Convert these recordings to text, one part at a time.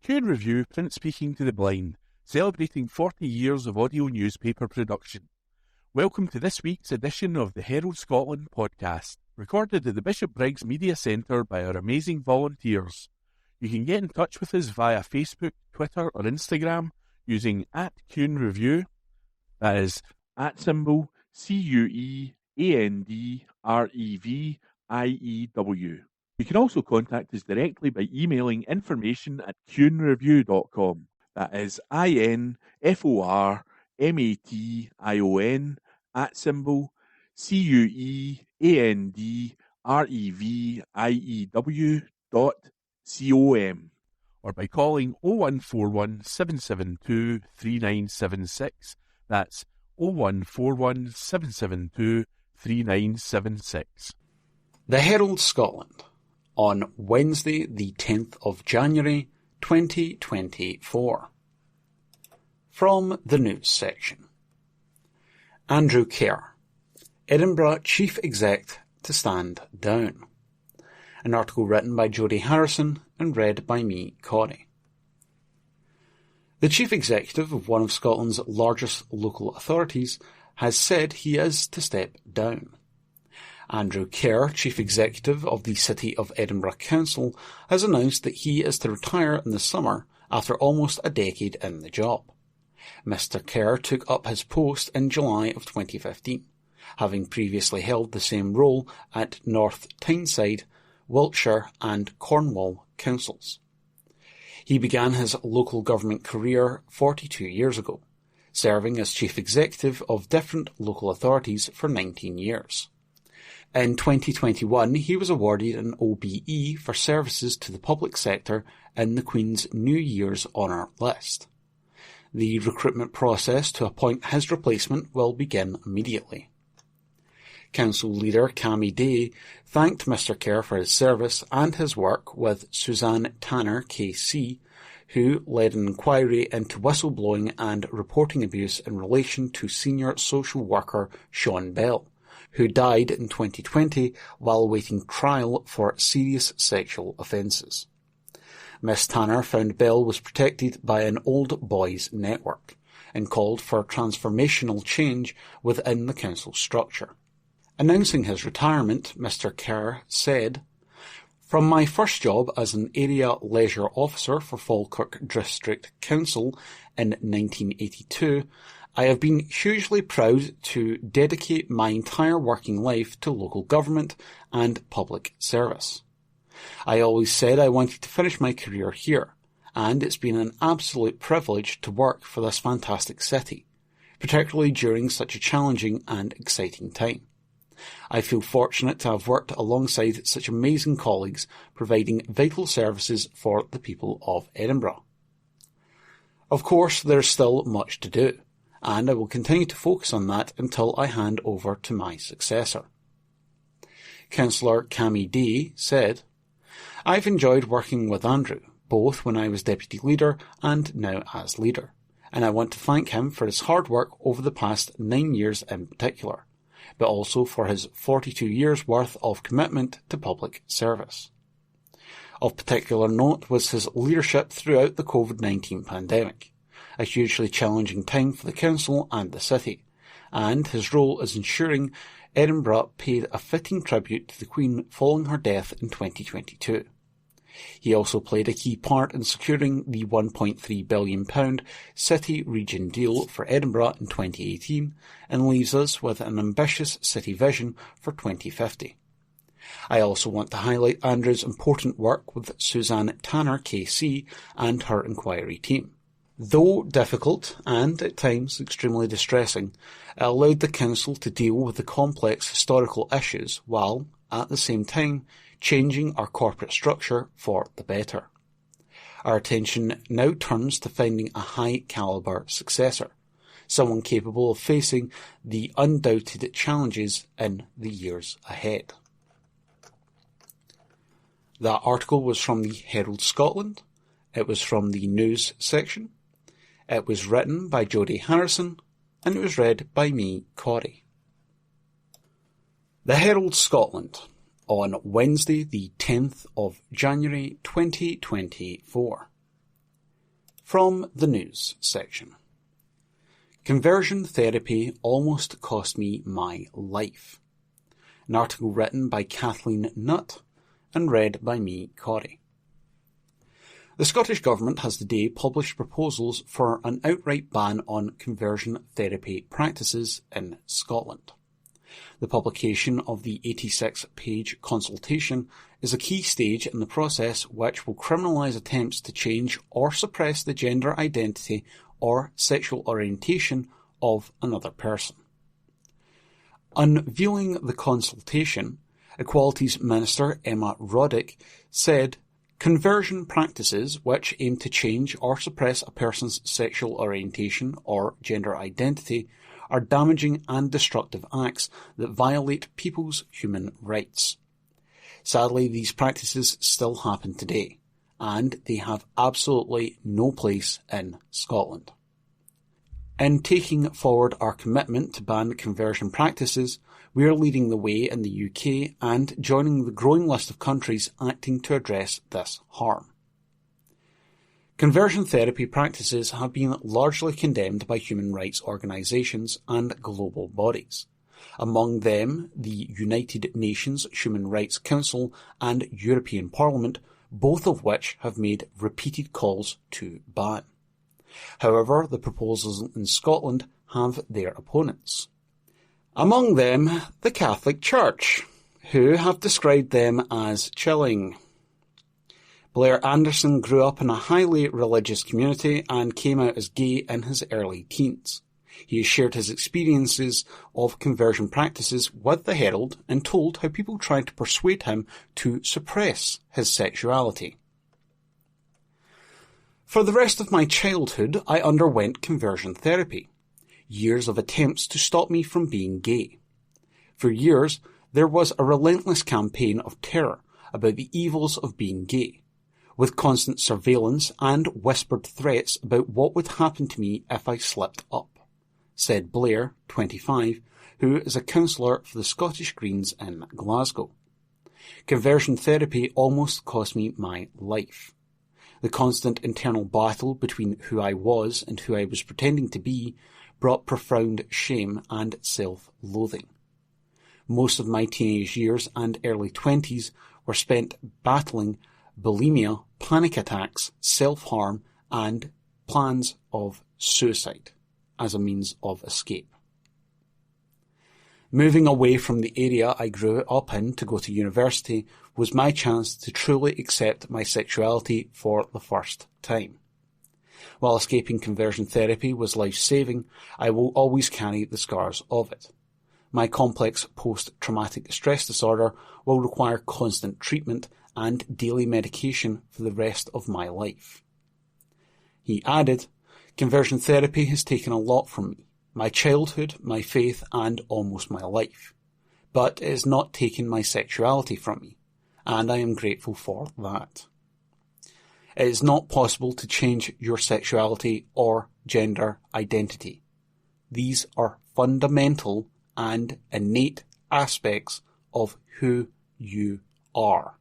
Q&A Review Print Speaking to the Blind, celebrating 40 years of audio newspaper production. Welcome to this week's edition of the Herald Scotland Podcast, recorded at the Bishopbriggs Media Centre by our amazing volunteers. You can get in touch with us via Facebook, Twitter or Instagram using @Q&A Review, that is @CUEANDREVIEW. You can also contact us directly by emailing information@QNreview.com. That is INFORMATION@CUEANDREVIEW.com, or by calling 0141 772 3976. That's 0141 772 3976. The Herald Scotland, on Wednesday the 10th of January 2024. From the news section. Andrew Kerr, Edinburgh Chief Exec to stand down. An article written by Jodie Harrison and read by me, Corey. The Chief Executive of one of Scotland's largest local authorities has said he is to step down. Andrew Kerr, Chief Executive of the City of Edinburgh Council, has announced that he is to retire in the summer after almost a decade in the job. Mr Kerr took up his post in July of 2015, having previously held the same role at North Tyneside, Wiltshire and Cornwall councils. He began his local government career 42 years ago, serving as Chief Executive of different local authorities for 19 years. In 2021, he was awarded an OBE for services to the public sector in the Queen's New Year's Honour List. The recruitment process to appoint his replacement will begin immediately. Council leader Cammy Day thanked Mr Kerr for his service and his work with Suzanne Tanner KC, who led an inquiry into whistleblowing and reporting abuse in relation to senior social worker Sean Bell, who died in 2020 while awaiting trial for serious sexual offences. Miss Tanner found Bell was protected by an old boys network and called for transformational change within the council structure. Announcing his retirement, Mr Kerr said, "From my first job as an area leisure officer for Falkirk District Council in 1982, I have been hugely proud to dedicate my entire working life to local government and public service. I always said I wanted to finish my career here, and it's been an absolute privilege to work for this fantastic city, particularly during such a challenging and exciting time. I feel fortunate to have worked alongside such amazing colleagues providing vital services for the people of Edinburgh. Of course, there's still much to do, and I will continue to focus on that until I hand over to my successor." Councillor Cammy Day said, "I've enjoyed working with Andrew, both when I was Deputy Leader and now as Leader, and I want to thank him for his hard work over the past 9 years in particular, but also for his 42 years' worth of commitment to public service. Of particular note was his leadership throughout the COVID-19 pandemic, a hugely challenging time for the council and the city, and his role as ensuring Edinburgh paid a fitting tribute to the Queen following her death in 2022. He also played a key part in securing the £1.3 billion city region deal for Edinburgh in 2018 and leaves us with an ambitious city vision for 2050. I also want to highlight Andrew's important work with Suzanne Tanner KC and her inquiry team. Though difficult and, at times, extremely distressing, it allowed the council to deal with the complex historical issues while, at the same time, changing our corporate structure for the better. Our attention now turns to finding a high-calibre successor, someone capable of facing the undoubted challenges in the years ahead." That article was from the Herald Scotland. It was from the news section. It was written by Jodie Harrison, and it was read by me, Corey. The Herald Scotland, on Wednesday the 10th of January 2024. From the news section. Conversion therapy almost cost me my life. An article written by Kathleen Nutt and read by me, Corey. The Scottish Government has today published proposals for an outright ban on conversion therapy practices in Scotland. The publication of the 86-page consultation is a key stage in the process which will criminalise attempts to change or suppress the gender identity or sexual orientation of another person. Unveiling the consultation, Equalities Minister Emma Roddick said, "Conversion practices which aim to change or suppress a person's sexual orientation or gender identity are damaging and destructive acts that violate people's human rights. Sadly, these practices still happen today, and they have absolutely no place in Scotland. In taking forward our commitment to ban conversion practices, we are leading the way in the UK and joining the growing list of countries acting to address this harm. Conversion therapy practices have been largely condemned by human rights organisations and global bodies, among them the United Nations Human Rights Council and European Parliament, both of which have made repeated calls to ban. However, the proposals in Scotland have their opponents. Among them, the Catholic Church, who have described them as chilling. Blair Anderson grew up in a highly religious community and came out as gay in his early teens. He has shared his experiences of conversion practices with the Herald and told how people tried to persuade him to suppress his sexuality. For the rest of my childhood, I underwent conversion therapy. Years of attempts to stop me from being gay. For years, there was a relentless campaign of terror about the evils of being gay, with constant surveillance and whispered threats about what would happen to me if I slipped up, said Blair, 25, who is a counsellor for the Scottish Greens in Glasgow. Conversion therapy almost cost me my life. The constant internal battle between who I was and who I was pretending to be brought profound shame and self-loathing. Most of my teenage years and early 20s were spent battling bulimia, panic attacks, self-harm, and plans of suicide as a means of escape. Moving away from the area I grew up in to go to university was my chance to truly accept my sexuality for the first time. While escaping conversion therapy was life-saving, I will always carry the scars of it. My complex post-traumatic stress disorder will require constant treatment and daily medication for the rest of my life. He added, "Conversion therapy has taken a lot from me, my childhood, my faith, and almost my life. But it has not taken my sexuality from me, and I am grateful for that. It is not possible to change your sexuality or gender identity. These are fundamental and innate aspects of who you are.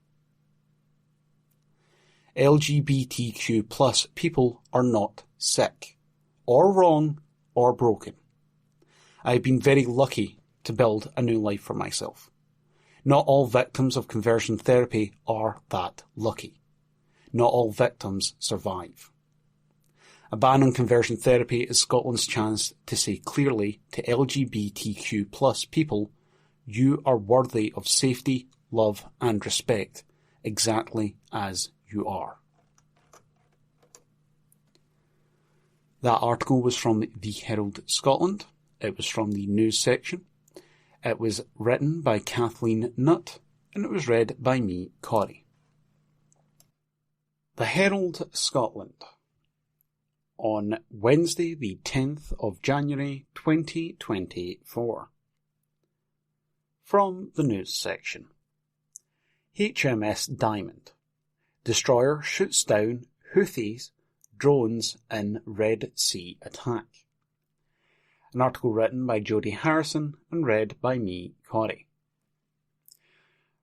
LGBTQ plus people are not sick, or wrong, or broken. I have been very lucky to build a new life for myself. Not all victims of conversion therapy are that lucky. Not all victims survive. A ban on conversion therapy is Scotland's chance to say clearly to LGBTQ plus people, you are worthy of safety, love and respect, exactly as you are." That article was from the Herald Scotland. It was from the news section. It was written by Kathleen Nutt and it was read by me, Corey. The Herald Scotland on Wednesday the 10th of January 2024. From the news section. HMS Diamond. Destroyer shoots down Houthis drones in Red Sea attack. An article written by Jodie Harrison and read by me, Corey.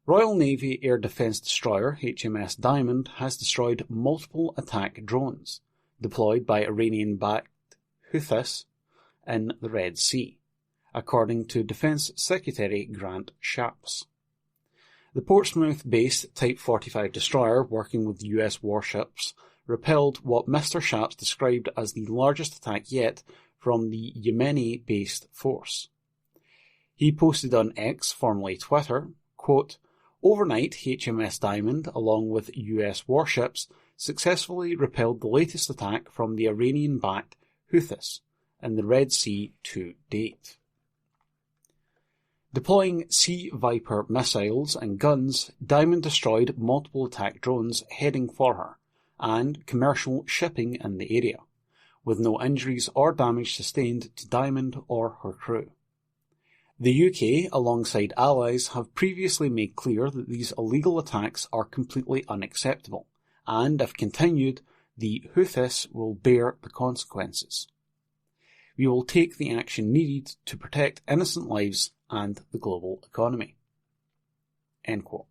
Royal Navy Air Defence Destroyer HMS Diamond has destroyed multiple attack drones, deployed by Iranian-backed Houthis in the Red Sea, according to Defence Secretary Grant Shapps. The Portsmouth-based Type 45 destroyer working with US warships repelled what Mr. Shapps described as the largest attack yet from the Yemeni-based force. He posted on X, formerly Twitter, quote, "Overnight, HMS Diamond, along with US warships, successfully repelled the latest attack from the Iranian-backed Houthis in the Red Sea to date." Deploying Sea Viper missiles and guns, Diamond destroyed multiple attack drones heading for her, and commercial shipping in the area, with no injuries or damage sustained to Diamond or her crew. The UK, alongside allies, have previously made clear that these illegal attacks are completely unacceptable, and if continued, the Houthis will bear the consequences. We will take the action needed to protect innocent lives and the global economy. End quote.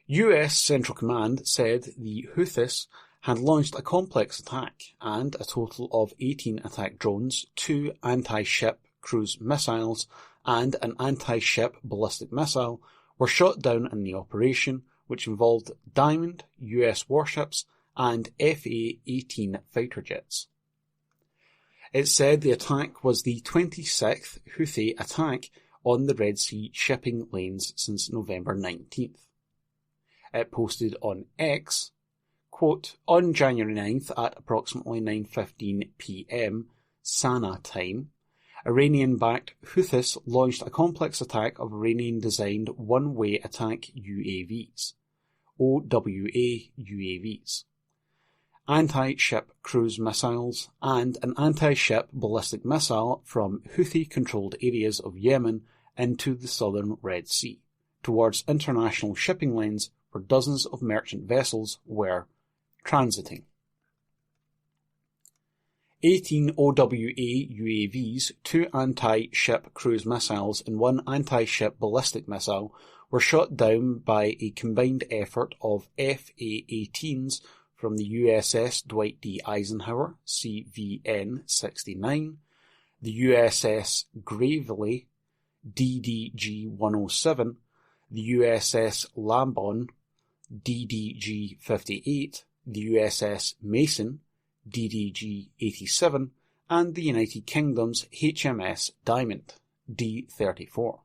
US Central Command said the Houthis had launched a complex attack, and a total of 18 attack drones, 2 anti-ship cruise missiles, and an anti-ship ballistic missile were shot down in the operation, which involved Diamond, US warships, and FA-18 fighter jets. It said the attack was the 26th Houthi attack on the Red Sea shipping lanes since November 19th. It posted on X, quote, "On January 9th at approximately 9:15 p.m. Sana time, Iranian-backed Houthis launched a complex attack of Iranian-designed one-way attack UAVs, OWA UAVs, anti-ship cruise missiles, and an anti-ship ballistic missile from Houthi-controlled areas of Yemen into the southern Red Sea, towards international shipping lanes where dozens of merchant vessels were transiting. 18 OWA UAVs, 2 anti-ship cruise missiles and 1 anti-ship ballistic missile were shot down by a combined effort of FA-18s from the USS Dwight D. Eisenhower, CVN-69, the USS Gravely, DDG-107, the USS Lambon, DDG-58, the USS Mason, DDG-87, and the United Kingdom's HMS Diamond, D-34.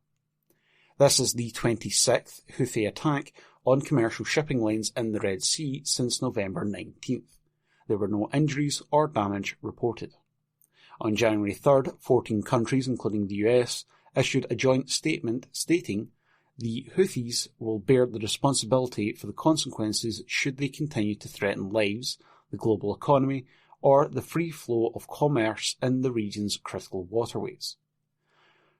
This is the 26th Houthi attack on commercial shipping lanes in the Red Sea since November 19th. There were no injuries or damage reported. On January 3rd, 14 countries, including the US, issued a joint statement stating the Houthis will bear the responsibility for the consequences should they continue to threaten lives, the global economy, or the free flow of commerce in the region's critical waterways.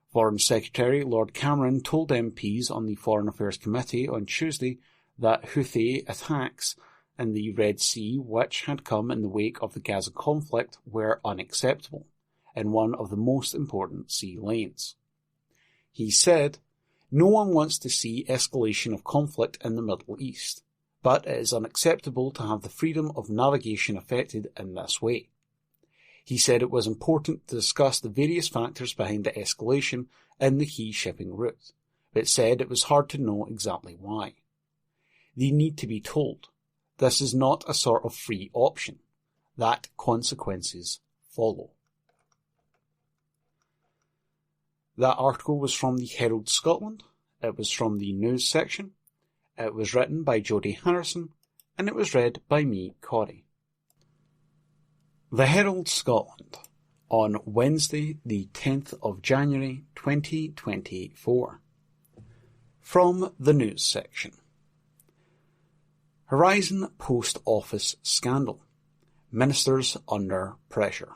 Foreign Secretary Lord Cameron told MPs on the Foreign Affairs Committee on Tuesday that Houthi attacks in the Red Sea, which had come in the wake of the Gaza conflict, were unacceptable in one of the most important sea lanes. He said, "No one wants to see escalation of conflict in the Middle East, but it is unacceptable to have the freedom of navigation affected in this way." He said it was important to discuss the various factors behind the escalation in the key shipping route, but said it was hard to know exactly why. They need to be told. This is not a sort of free option. That consequences follow. That article was from the Herald Scotland. It was from the news section. It was written by Jodie Harrison, and it was read by me, Corey. The Herald Scotland, on Wednesday the 10th of January 2024. From the news section. Horizon Post Office Scandal. Ministers under pressure.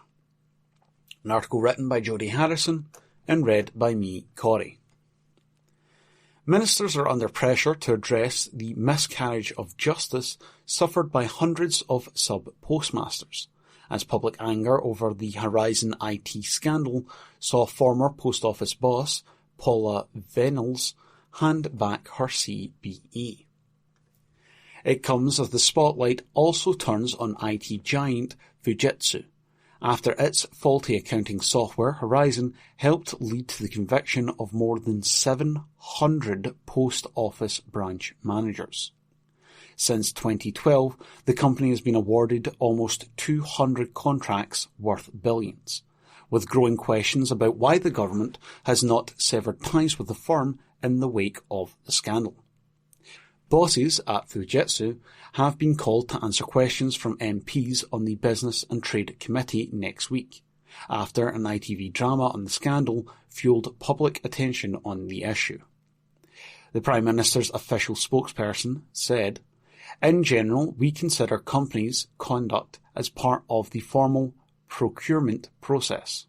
An article written by Jodie Harrison and read by me, Corey. Ministers are under pressure to address the miscarriage of justice suffered by hundreds of sub-postmasters, as public anger over the Horizon IT scandal saw former Post Office boss Paula Venables hand back her CBE. It comes as the spotlight also turns on IT giant Fujitsu, after its faulty accounting software Horizon helped lead to the conviction of more than 700 post office branch managers. Since 2012, the company has been awarded almost 200 contracts worth billions, with growing questions about why the government has not severed ties with the firm in the wake of the scandal. Bosses at Fujitsu have been called to answer questions from MPs on the Business and Trade Committee next week, after an ITV drama on the scandal fueled public attention on the issue. The Prime Minister's official spokesperson said, "In general, we consider companies' conduct as part of the formal procurement process.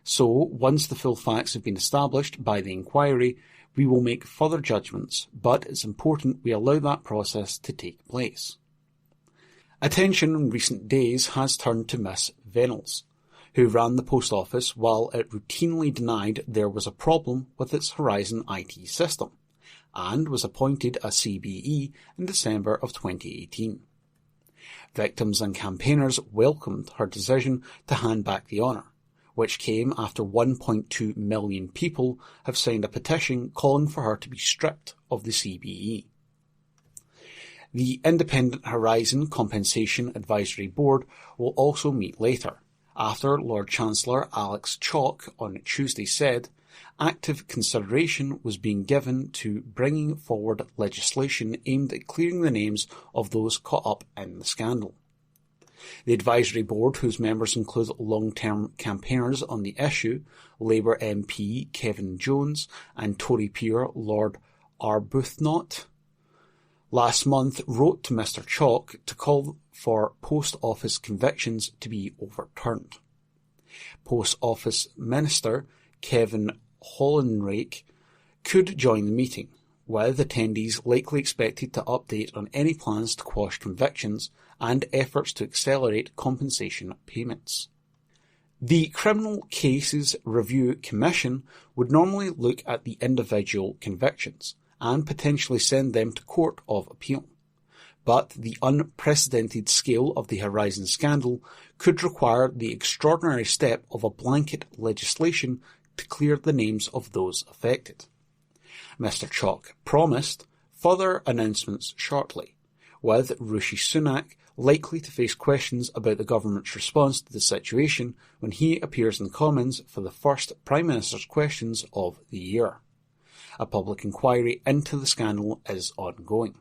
So, once the full facts have been established by the inquiry, we will make further judgments, but it's important we allow that process to take place." Attention in recent days has turned to Miss Venables, who ran the post office while it routinely denied there was a problem with its Horizon IT system, and was appointed a CBE in December of 2018. Victims and campaigners welcomed her decision to hand back the honour, which came after 1.2 million people have signed a petition calling for her to be stripped of the CBE. The Independent Horizon Compensation Advisory Board will also meet later, after Lord Chancellor Alex Chalk on Tuesday said active consideration was being given to bringing forward legislation aimed at clearing the names of those caught up in the scandal. The advisory board, whose members include long-term campaigners on the issue, Labour MP Kevin Jones and Tory peer Lord Arbuthnot, last month wrote to Mr Chalk to call for post office convictions to be overturned. Post Office Minister Kevin Hollinrake could join the meeting, with attendees likely expected to update on any plans to quash convictions and efforts to accelerate compensation payments. The Criminal Cases Review Commission would normally look at the individual convictions and potentially send them to Court of Appeal, but the unprecedented scale of the Horizon scandal could require the extraordinary step of a blanket legislation to clear the names of those affected. Mr Chalk promised further announcements shortly, with Rishi Sunak likely to face questions about the government's response to the situation when he appears in the Commons for the first Prime Minister's questions of the year. A public inquiry into the scandal is ongoing.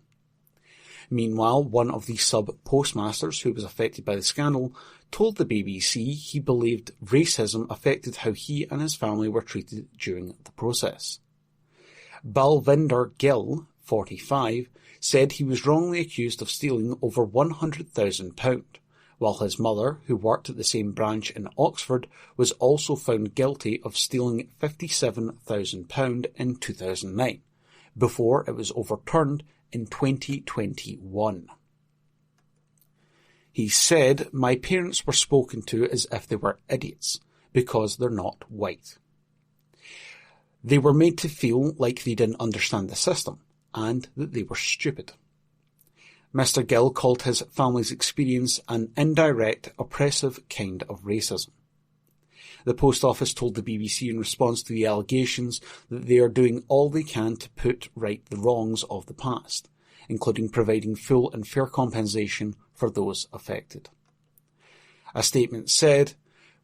Meanwhile, one of the sub-postmasters who was affected by the scandal told the BBC he believed racism affected how he and his family were treated during the process. Balvinder Gill, 45, said he was wrongly accused of stealing over £100,000, while his mother, who worked at the same branch in Oxford, was also found guilty of stealing £57,000 in 2009, before it was overturned in 2021. He said, "My parents were spoken to as if they were idiots, because they're not white. They were made to feel like they didn't understand the system, and that they were stupid." Mr Gill called his family's experience an indirect, oppressive kind of racism. The Post Office told the BBC in response to the allegations that they are doing all they can to put right the wrongs of the past, including providing full and fair compensation for those affected. A statement said,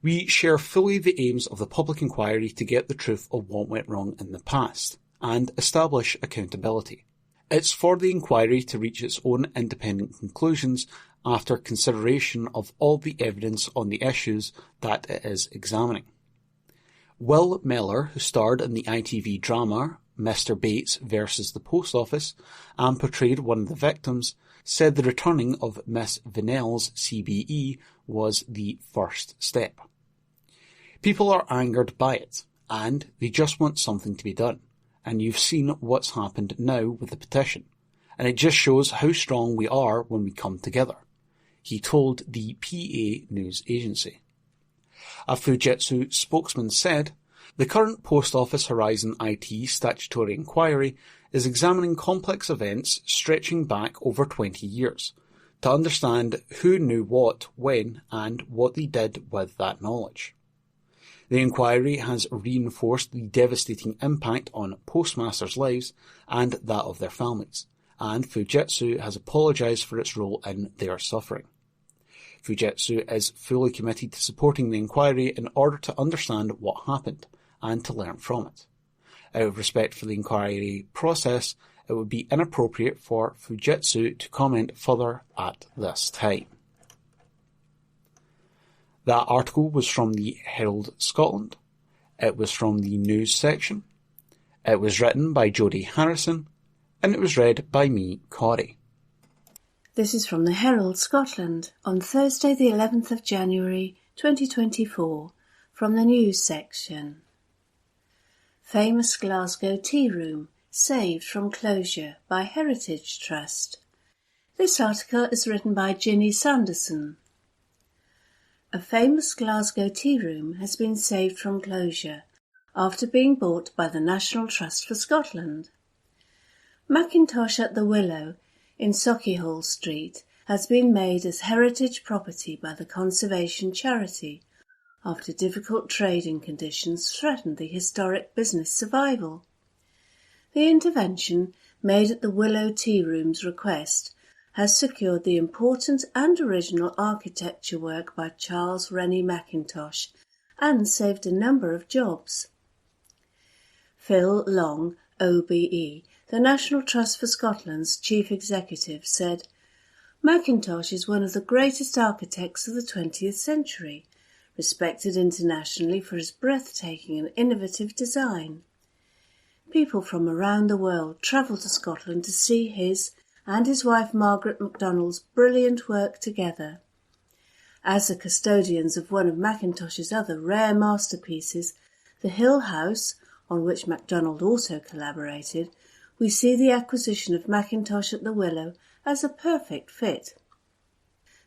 "We share fully the aims of the public inquiry to get the truth of what went wrong in the past and establish accountability. It's for the inquiry to reach its own independent conclusions after consideration of all the evidence on the issues that it is examining." Will Mellor, who starred in the ITV drama Mr Bates versus the Post Office and portrayed one of the victims, said the returning of Miss Venables' CBE was the first step. "People are angered by it, and they just want something to be done, and you've seen what's happened now with the petition, and it just shows how strong we are when we come together," he told the PA news agency. A Fujitsu spokesman said, The current Post Office Horizon IT statutory inquiry is examining complex events stretching back over 20 years to understand who knew what, when, and what they did with that knowledge. The inquiry has reinforced the devastating impact on postmasters' lives and that of their families, and Fujitsu has apologised for its role in their suffering. Fujitsu is fully committed to supporting the inquiry in order to understand what happened and to learn from it. Out of respect for the inquiry process, it would be inappropriate for Fujitsu to comment further at this time. That article was from the Herald Scotland. It was from the news section. It was written by Jodie Harrison, and it was read by me, Corey. This is from the Herald Scotland on Thursday the 11th of January 2024, from the news section. Famous Glasgow Tea Room saved from closure by Heritage Trust. This article is written by Ginny Sanderson. A famous Glasgow tea room has been saved from closure after being bought by the National Trust for Scotland. Mackintosh at the Willow in Sauchiehall Street has been made as heritage property by the conservation charity after difficult trading conditions threatened the historic business survival. The intervention, made at the Willow Tea Room's request, has secured the important and original architecture work by Charles Rennie Mackintosh and saved a number of jobs. Phil Long, OBE, the National Trust for Scotland's chief executive, said, "Mackintosh is one of the greatest architects of the 20th century, respected internationally for his breathtaking and innovative design. People from around the world travel to Scotland to see his and his wife Margaret MacDonald's brilliant work together. As the custodians of one of Mackintosh's other rare masterpieces, the Hill House, on which MacDonald also collaborated, we see the acquisition of Mackintosh at the Willow as a perfect fit."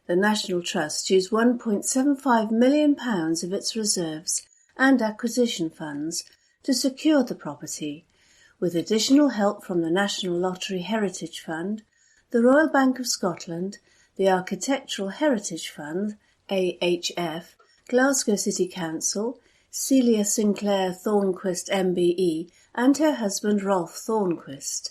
The National Trust used £1.75 million of its reserves and acquisition funds to secure the property, with additional help from the National Lottery Heritage Fund, the Royal Bank of Scotland, the Architectural Heritage Fund, AHF, Glasgow City Council, Celia Sinclair Thornquist MBE, and her husband Rolf Thornquist.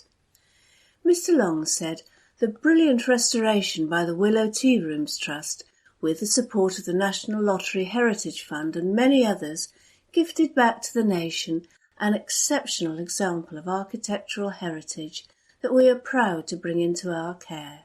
Mr. Long said, "The brilliant restoration by the Willow Tea Rooms Trust, with the support of the National Lottery Heritage Fund and many others, gifted back to the nation an exceptional example of architectural heritage that we are proud to bring into our care."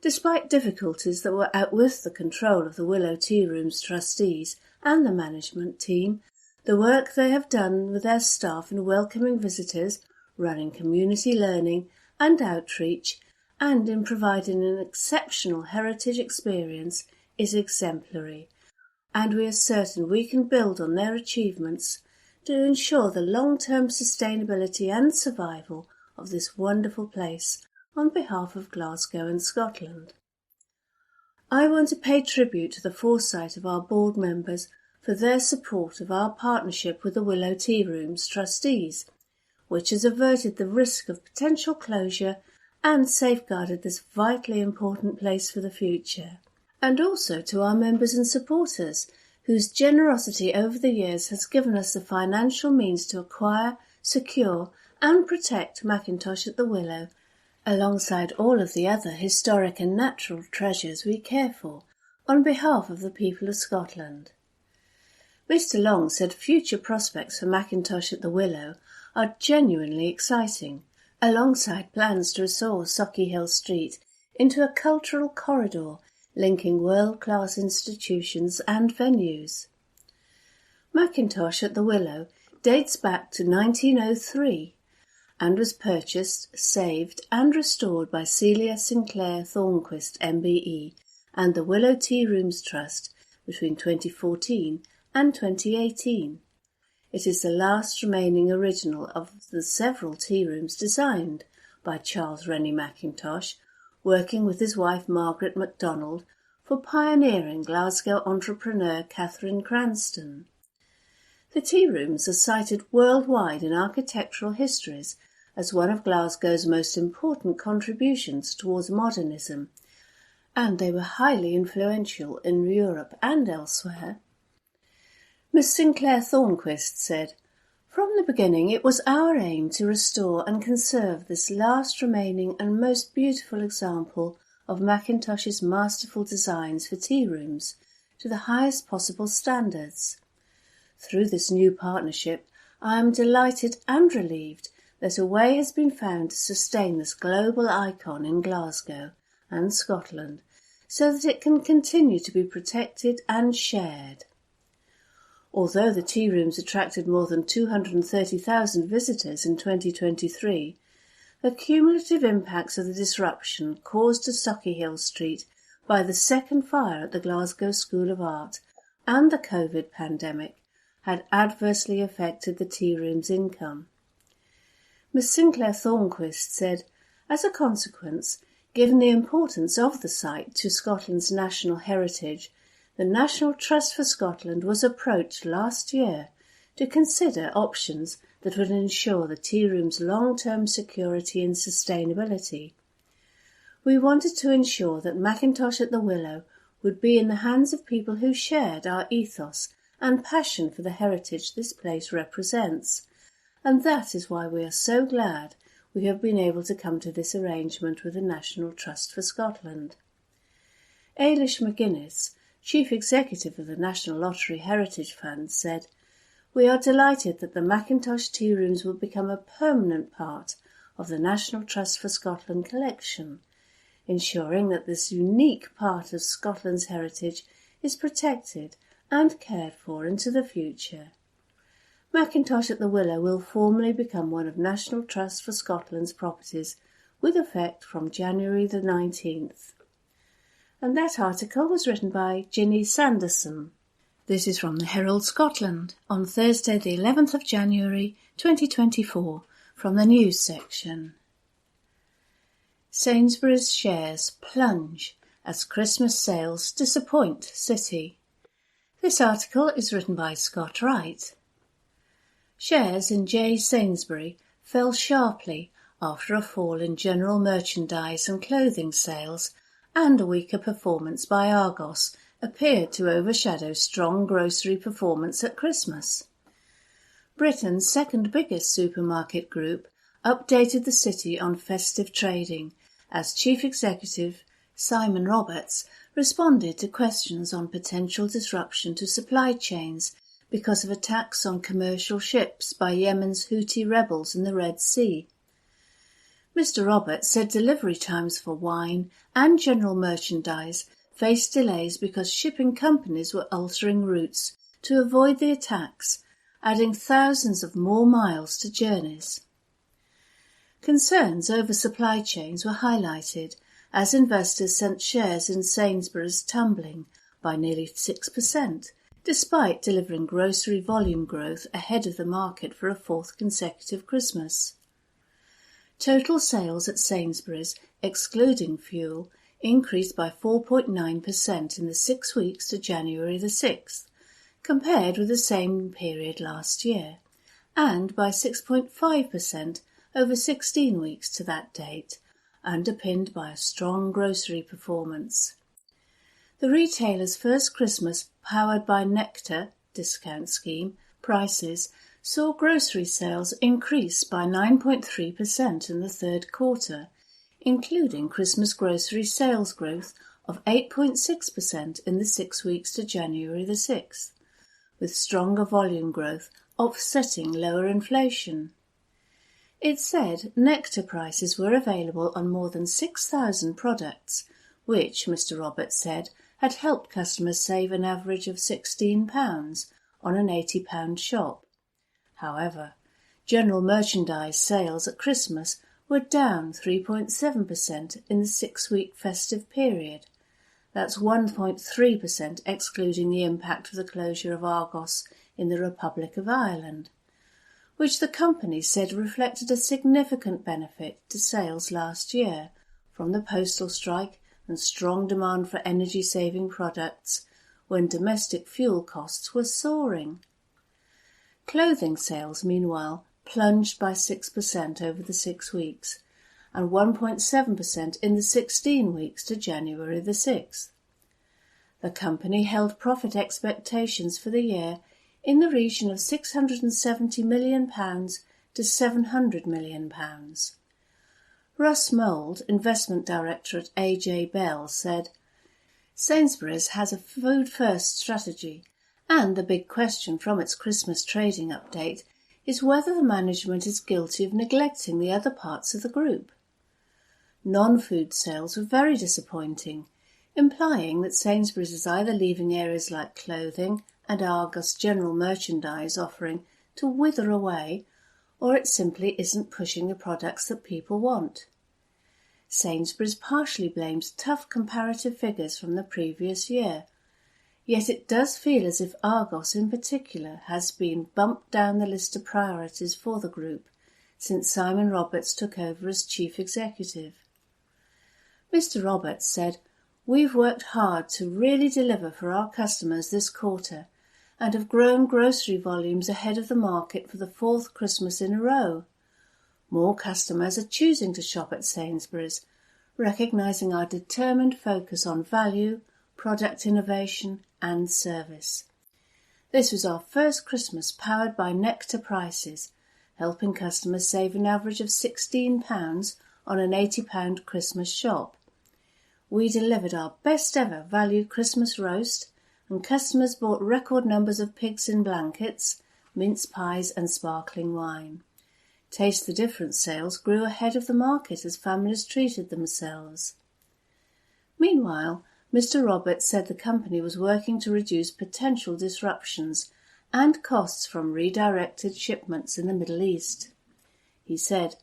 Despite difficulties that were out with the control of the Willow Tea Rooms trustees and the management team, the work they have done with their staff in welcoming visitors, running community learning and outreach, and in providing an exceptional heritage experience is exemplary, and we are certain we can build on their achievements to ensure the long-term sustainability and survival of this wonderful place on behalf of Glasgow and Scotland. I want to pay tribute to the foresight of our board members for their support of our partnership with the Willow Tea Rooms trustees, which has averted the risk of potential closure and safeguarded this vitally important place for the future, and also to our members and supporters, whose generosity over the years has given us the financial means to acquire, secure and protect Mackintosh at the Willow, alongside all of the other historic and natural treasures we care for, on behalf of the people of Scotland. Mr. Long said future prospects for Mackintosh at the Willow are genuinely exciting, alongside plans to restore Sauchiehall Street into a cultural corridor linking world-class institutions and venues. Mackintosh at the Willow dates back to 1903 and was purchased, saved and restored by Celia Sinclair Thornquist MBE and the Willow Tea Rooms Trust between 2014 and 2018. It is the last remaining original of the several tea rooms designed by Charles Rennie Mackintosh, working with his wife Margaret MacDonald for pioneering Glasgow entrepreneur Catherine Cranston. The tea rooms are cited worldwide in architectural histories as one of Glasgow's most important contributions towards modernism, and they were highly influential in Europe and elsewhere. Miss Sinclair Thornquist said, "From the beginning it was our aim to restore and conserve this last remaining and most beautiful example of Mackintosh's masterful designs for tea rooms to the highest possible standards. Through this new partnership, I am delighted and relieved that a way has been found to sustain this global icon in Glasgow and Scotland so that it can continue to be protected and shared." Although the tea rooms attracted more than 230,000 visitors in 2023, the cumulative impacts of the disruption caused to Sauchiehall Street by the second fire at the Glasgow School of Art and the COVID pandemic had adversely affected the tea room's income. Miss Sinclair Thornquist said, "As a consequence, given the importance of the site to Scotland's national heritage, the National Trust for Scotland was approached last year to consider options that would ensure the tea room's long-term security and sustainability. We wanted to ensure that Mackintosh at the Willow would be in the hands of people who shared our ethos and passion for the heritage this place represents, and that is why we are so glad we have been able to come to this arrangement with the National Trust for Scotland." Ailish McGuinness, Chief Executive of the National Lottery Heritage Fund, said, "We are delighted that the Mackintosh tea rooms will become a permanent part of the National Trust for Scotland collection, ensuring that this unique part of Scotland's heritage is protected and cared for into the future. Mackintosh at the Willow will formally become one of National Trust for Scotland's properties with effect from January the 19th. And that article was written by Ginny Sanderson. This is from the Herald Scotland on Thursday the 11th of January 2024 from the news section. Sainsbury's shares plunge as Christmas sales disappoint City. This article is written by Scott Wright. Shares in J. Sainsbury fell sharply after a fall in general merchandise and clothing sales and a weaker performance by Argos appeared to overshadow strong grocery performance at Christmas. Britain's second biggest supermarket group updated the City on festive trading as Chief Executive Simon Roberts responded to questions on potential disruption to supply chains because of attacks on commercial ships by Yemen's Houthi rebels in the Red Sea. Mr. Roberts said delivery times for wine and general merchandise faced delays because shipping companies were altering routes to avoid the attacks, adding thousands of more miles to journeys. Concerns over supply chains were highlighted as investors sent shares in Sainsbury's tumbling by nearly 6%, despite delivering grocery volume growth ahead of the market for a fourth consecutive Christmas. Total sales at Sainsbury's, excluding fuel, increased by 4.9% in the 6 weeks to January the 6th, compared with the same period last year, and by 6.5% over 16 weeks to that date, underpinned by a strong grocery performance. The retailer's first Christmas, powered by Nectar discount scheme prices, saw grocery sales increase by 9.3% in the third quarter, including Christmas grocery sales growth of 8.6% in the 6 weeks to January the 6th, with stronger volume growth offsetting lower inflation. It said Nectar prices were available on more than 6,000 products, which, Mr. Roberts said, had helped customers save an average of £16 on an £80 shop. However, general merchandise sales at Christmas were down 3.7% in the 6-week festive period. That's 1.3% excluding the impact of the closure of Argos in the Republic of Ireland, which the company said reflected a significant benefit to sales last year from the postal strike and strong demand for energy-saving products when domestic fuel costs were soaring. Clothing sales, meanwhile, plunged by 6% over the 6 weeks and 1.7% in the 16 weeks to January the 6th. The company held profit expectations for the year in the region of £670 million to £700 million. Russ Mould, investment director at AJ Bell, said, "Sainsbury's has a food-first strategy, and the big question from its Christmas trading update is whether the management is guilty of neglecting the other parts of the group." Non-food sales were very disappointing, implying that Sainsbury's is either leaving areas like clothing and Argos general merchandise offering to wither away, or it simply isn't pushing the products that people want. Sainsbury's partially blames tough comparative figures from the previous year, yet it does feel as if Argos in particular has been bumped down the list of priorities for the group since Simon Roberts took over as chief executive. Mr. Roberts said, "We've worked hard to really deliver for our customers this quarter and have grown grocery volumes ahead of the market for the 4th Christmas in a row. More customers are choosing to shop at Sainsbury's, recognising our determined focus on value, product innovation and service. This was our first Christmas powered by Nectar prices, helping customers save an average of £16 on an £80 Christmas shop. We delivered our best ever value Christmas roast, and customers bought record numbers of pigs in blankets, mince pies and sparkling wine. Taste the Difference sales grew ahead of the market as families treated themselves." Meanwhile, Mr. Roberts said the company was working to reduce potential disruptions and costs from redirected shipments in the Middle East. He said,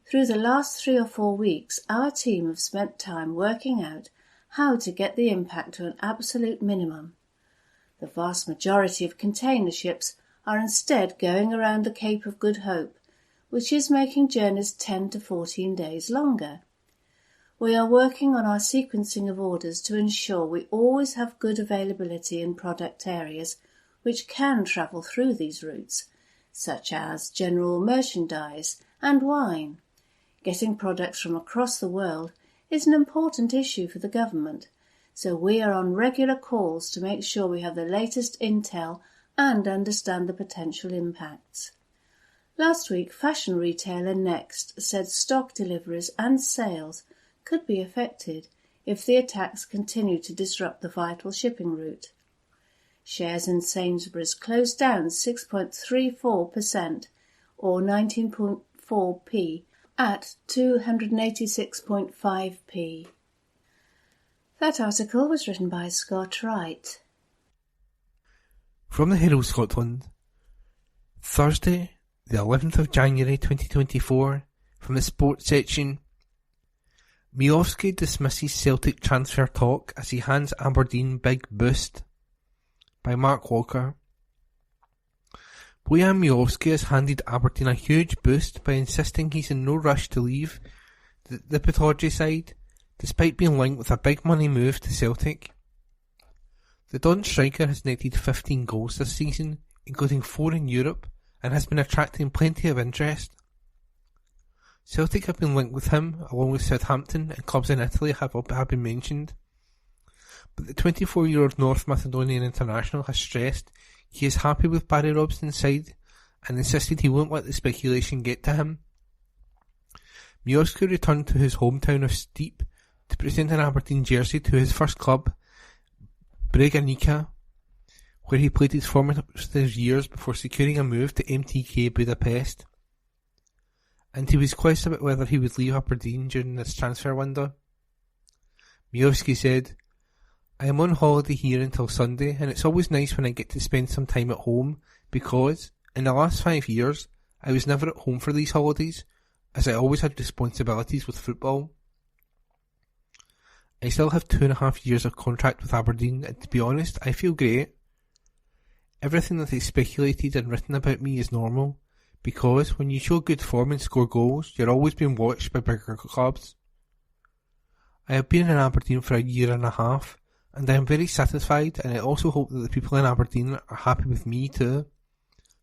"Through the last 3 or 4 weeks, our team have spent time working out how to get the impact to an absolute minimum. The vast majority of container ships are instead going around the Cape of Good Hope, which is making journeys 10 to 14 days longer. We are working on our sequencing of orders to ensure we always have good availability in product areas which can travel through these routes, such as general merchandise and wine. Getting products from across the world is an important issue for the government, so we are on regular calls to make sure we have the latest intel and understand the potential impacts." Last week, fashion retailer Next said stock deliveries and sales could be affected if the attacks continue to disrupt the vital shipping route. Shares in Sainsbury's closed down 6.34% or 19.4p at 286.5p. That article was written by Scott Wright. From the Herald Scotland, Thursday, the 11th of January 2024, from the sports section. Miovski dismisses Celtic transfer talk as he hands Aberdeen big boost, by Mark Walker. Bojan Miovski has handed Aberdeen a huge boost by insisting he's in no rush to leave the Pittodrie side, despite being linked with a big money move to Celtic. The Don striker has netted 15 goals this season, including 4 in Europe, and has been attracting plenty of interest. Celtic have been linked with him, along with Southampton, and clubs in Italy have been mentioned. But the 24-year-old North Macedonian international has stressed he is happy with Barry Robson's side and insisted he won't let the speculation get to him. Miovski returned to his hometown of Steep to present an Aberdeen jersey to his first club, Breganica, where he played his formative years before securing a move to MTK Budapest. And he was quizzed about whether he would leave Aberdeen during this transfer window. Miovski said, "I am on holiday here until Sunday, and it's always nice when I get to spend some time at home because, in the last 5 years, I was never at home for these holidays, as I always had responsibilities with football. I still have 2.5 years of contract with Aberdeen, and to be honest, I feel great. Everything that is speculated and written about me is normal, because when you show good form and score goals, you're always being watched by bigger clubs. I have been in Aberdeen for 1.5 years, and I am very satisfied, and I also hope that the people in Aberdeen are happy with me too.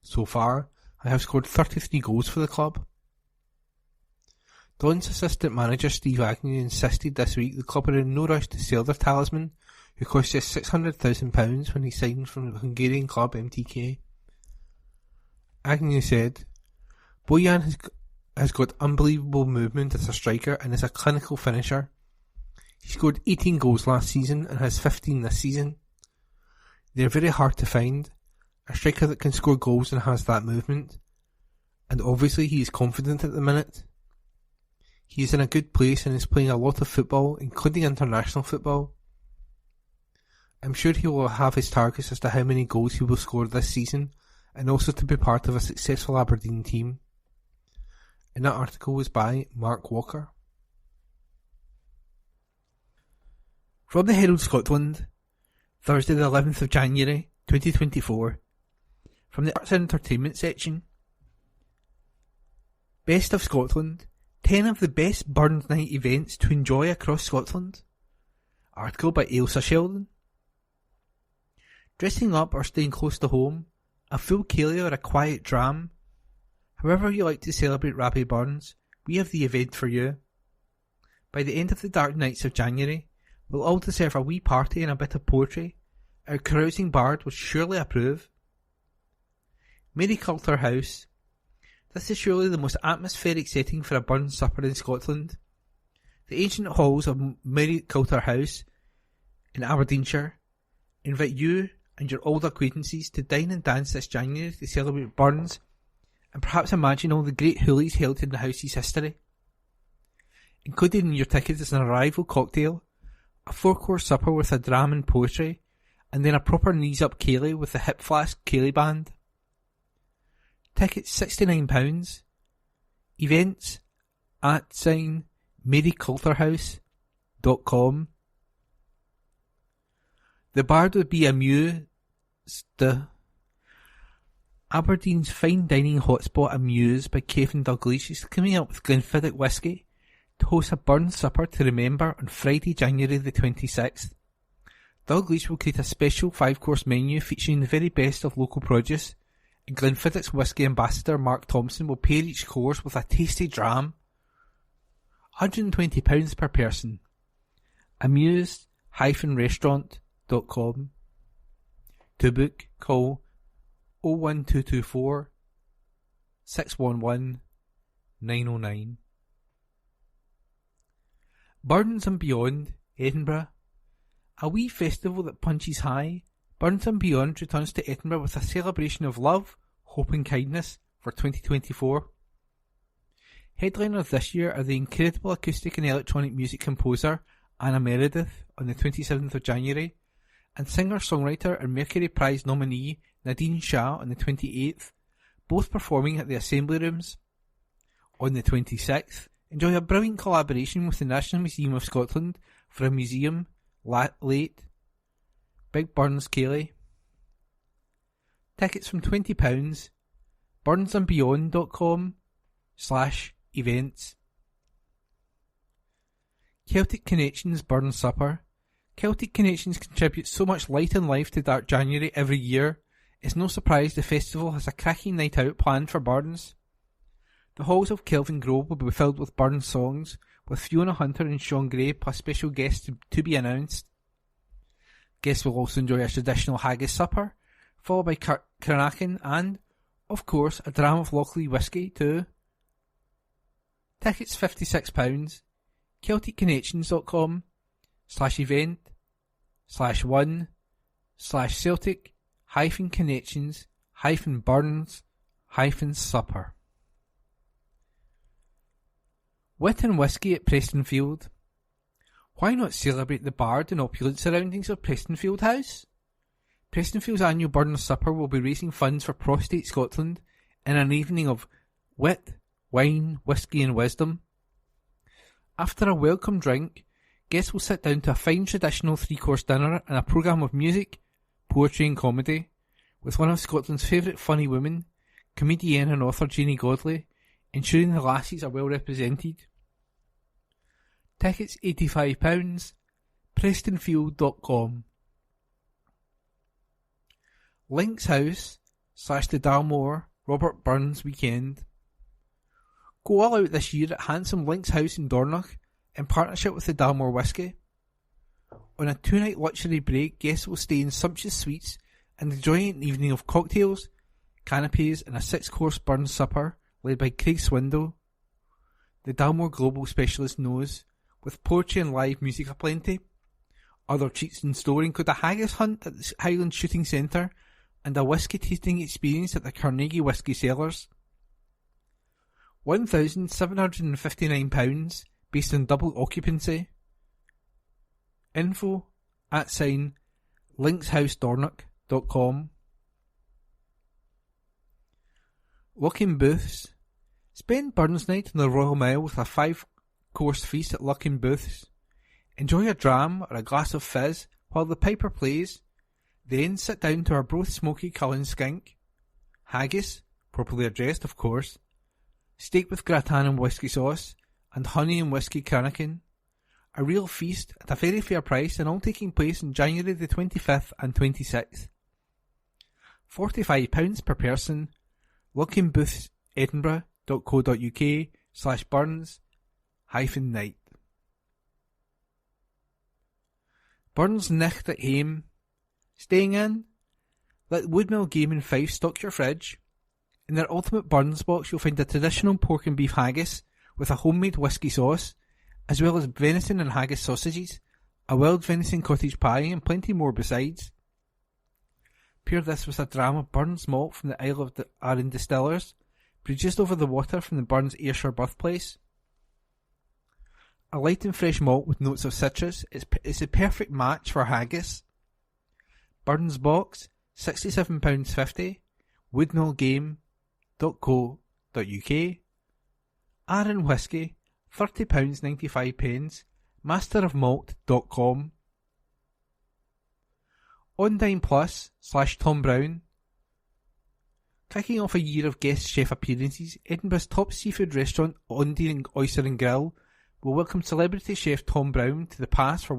So far, I have scored 33 goals for the club. Don's assistant manager Steve Agnew insisted this week the club are in no rush to sell their talisman, who cost just £600,000 when he signed from the Hungarian club MTK. Agnew said, Bojan has got unbelievable movement as a striker and is a clinical finisher. He scored 18 goals last season and has 15 this season. They are very hard to find, a striker that can score goals and has that movement, and obviously he is confident at the minute. He is in a good place and is playing a lot of football, including international football. I'm sure he will have his targets as to how many goals he will score this season, and also to be part of a successful Aberdeen team. And that article was by Mark Walker. From the Herald Scotland, Thursday the 11th of January 2024, from the Arts and Entertainment section. Best of Scotland, 10 of the best Burns Night events to enjoy across Scotland. Article by Ailsa Sheldon. Dressing up or staying close to home, a full ceilidh or a quiet dram. However you like to celebrate Rabbi Burns, we have the event for you. By the end of the dark nights of January, we'll all deserve a wee party and a bit of poetry. Our carousing bard would surely approve. Mary Coulter House. This is surely the most atmospheric setting for a Burns supper in Scotland. The ancient halls of Mary Coulter House in Aberdeenshire invite you and your old acquaintances to dine and dance this January to celebrate Burns and perhaps imagine all the great hoolies held in the house's history. Included in your ticket is an arrival cocktail, a 4-course supper with a dram and poetry, and then a proper knees-up ceilidh with the Hip Flask ceilidh band. Tickets £69. Events at marycoulterhouse.com. The bard would be amused. Aberdeen's fine dining hotspot Amuse by Kevin Dalglish is coming up with Glenfiddich whisky to host a Burns supper to remember on Friday, January the 26th. Dalglish will create a special 5-course menu featuring the very best of local produce, and Glenfiddich's whisky ambassador Mark Thompson will pair each course with a tasty dram. £120 per person. Amuse-restaurant.com. To book, call 01224 611 909. Burns and Beyond, Edinburgh. A wee festival that punches high, Burns and Beyond returns to Edinburgh with a celebration of love, hope and kindness for 2024. Headliners this year are the incredible acoustic and electronic music composer Anna Meredith on the 27th of January, and singer-songwriter and Mercury Prize nominee Nadine Shah on the 28th, both performing at the Assembly Rooms. On the 26th, enjoy a brilliant collaboration with the National Museum of Scotland for a museum late Big Burns ceilidh. Tickets from £20. burnsandbeyond.com/events. Celtic Connections Burns Supper. Celtic Connections contributes so much light and life to Dark January every year. It's no surprise the festival has a cracking night out planned for Burns. The halls of Kelvin Grove will be filled with Burns songs, with Fiona Hunter and Sean Gray plus special guests to be announced. Guests will also enjoy a traditional haggis supper, followed by Cranachan and, of course, a dram of Lockleigh whisky too. Tickets £56. celtic-connections.com/event/1/Celtic-Connections-Burns-supper. Wit and Whisky at Prestonfield. Why not celebrate the bard and opulent surroundings of Prestonfield House? Prestonfield's annual Burns Supper will be raising funds for Prostate Scotland in an evening of wit, wine, whisky and wisdom. After a welcome drink, guests will sit down to a fine traditional 3-course dinner and a programme of music, poetry and comedy, with one of Scotland's favourite funny women, comedian and author Janie Godley, ensuring the lassies are well represented. Tickets £85. prestonfield.com. Links House /the Dalmore Robert Burns Weekend. Go all out this year at handsome Lynx House in Dornoch in partnership with the Dalmore Whisky. On a 2-night luxury break, guests will stay in sumptuous suites and enjoy an evening of cocktails, canapes and a 6-course Burns supper led by Craig Swindle. The Dalmore Global Specialist knows, with poetry and live music aplenty. Other treats in store include a haggis hunt at the Highland Shooting Centre and a whisky tasting experience at the Carnegie Whisky Cellars. £1,759 based on double occupancy. Info @lynxhousedornoch.com. Luckin Booths. Spend Burns Night on the Royal Mile with a 5-course feast at Luckin Booths. Enjoy a dram or a glass of fizz while the piper plays. Then sit down to our broth smoky Cullen skink. Haggis, properly addressed of course. Steak with gratin and whisky sauce, and honey and whisky cranachan. A real feast at a very fair price and all taking place on January the 25th and 26th. £45 per person. Luckin Booths Edinburgh.co.uk/Burns-night. Burns Nicht at Hame. Staying in? Let Woodmill Game in Fife stock your fridge. In their ultimate Burns box you'll find a traditional pork and beef haggis with a homemade whisky sauce, as well as venison and haggis sausages, a wild venison cottage pie and plenty more besides. Pair this with a dram of Burns malt from the Isle of Arran distillers, brewed just over the water from the Burns Ayrshire birthplace. A light and fresh malt with notes of citrus is a perfect match for haggis. Burns box, £67.50, woodmill.game.co.uk. Arran whisky, £30.95, masterofmalt.com. Ondine Plus /Tom Brown. Kicking off a year of guest chef appearances, Edinburgh's top seafood restaurant Ondine Oyster and Grill will welcome celebrity chef Tom Brown to the pass for a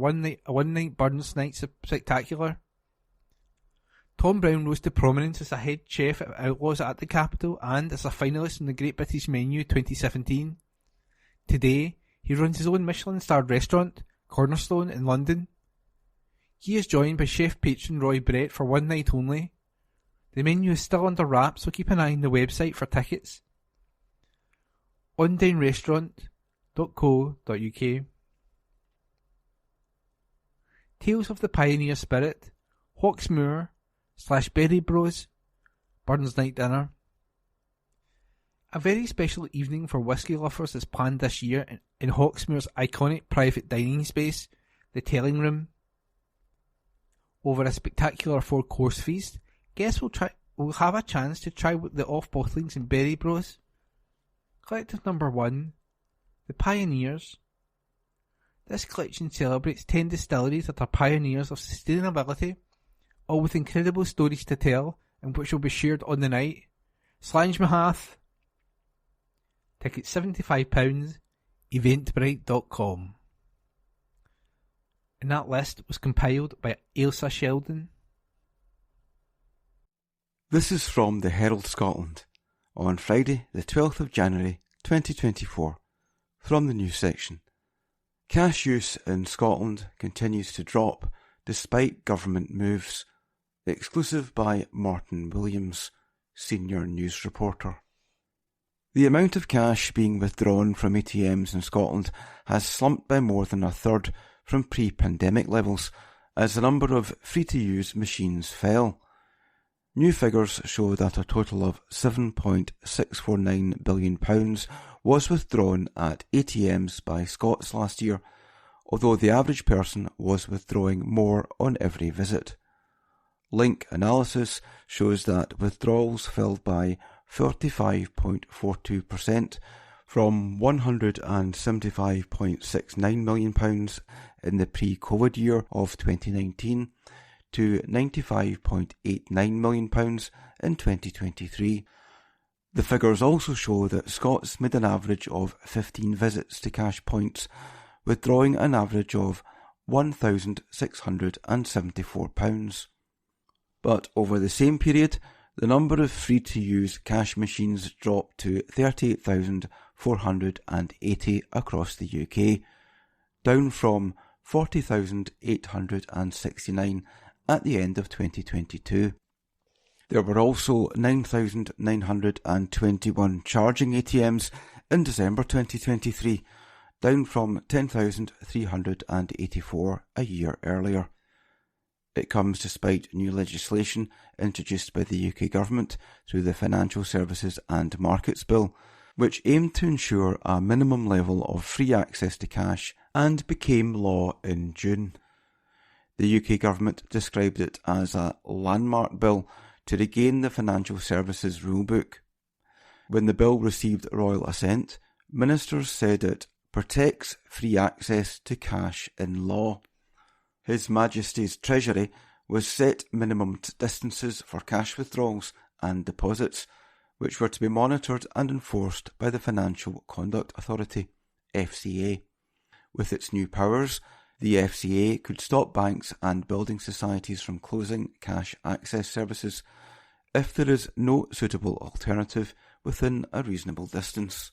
one-night Burns Night spectacular. Tom Brown rose to prominence as a head chef at Outlaws at the Capitol and as a finalist in the Great British Menu 2017. Today, he runs his own Michelin-starred restaurant, Cornerstone, in London. He is joined by chef patron Roy Brett for one night only. The menu is still under wraps, so keep an eye on the website for tickets. ondinerestaurant.co.uk. Tales of the Pioneer Spirit, Hawksmoor /Berry Bros, Burns Night Dinner. A very special evening for whisky lovers is planned this year in Hawksmoor's iconic private dining space, the Telling Room. Over a spectacular 4-course feast, guests will have a chance to try the off-bottlings in Berry Bros. Collective number 1, The Pioneers. This collection celebrates 10 distilleries that are pioneers of sustainability, all with incredible stories to tell and which will be shared on the night. Slange Mahath. Tickets £75, eventbrite.com. And that list was compiled by Ailsa Sheldon. This is from the Herald Scotland on Friday the 12th of January 2024 from the news section. Cash use in Scotland continues to drop despite government moves. Exclusive by Martin Williams, senior news reporter. The amount of cash being withdrawn from ATMs in Scotland has slumped by more than a third from pre-pandemic levels as the number of free-to-use machines fell. New figures show that a total of £7.649 billion was withdrawn at ATMs by Scots last year, although the average person was withdrawing more on every visit. Link analysis shows that withdrawals fell by 35.42% from £175.69 million in the pre-COVID year of 2019 to £95.89 million in 2023. The figures also show that Scots made an average of 15 visits to cash points, withdrawing an average of £1,674. But over the same period, the number of free-to-use cash machines dropped to 38,480 across the UK, down from 40,869 at the end of 2022. There were also 9,921 charging ATMs in December 2023, down from 10,384 a year earlier. It comes despite new legislation introduced by the UK Government through the Financial Services and Markets Bill, which aimed to ensure a minimum level of free access to cash and became law in June. The UK Government described it as a landmark bill to regain the financial services rulebook. When the bill received royal assent, ministers said it protects free access to cash in law. His Majesty's Treasury was set minimum distances for cash withdrawals and deposits, which were to be monitored and enforced by the Financial Conduct Authority, FCA. With its new powers, the FCA could stop banks and building societies from closing cash access services if there is no suitable alternative within a reasonable distance.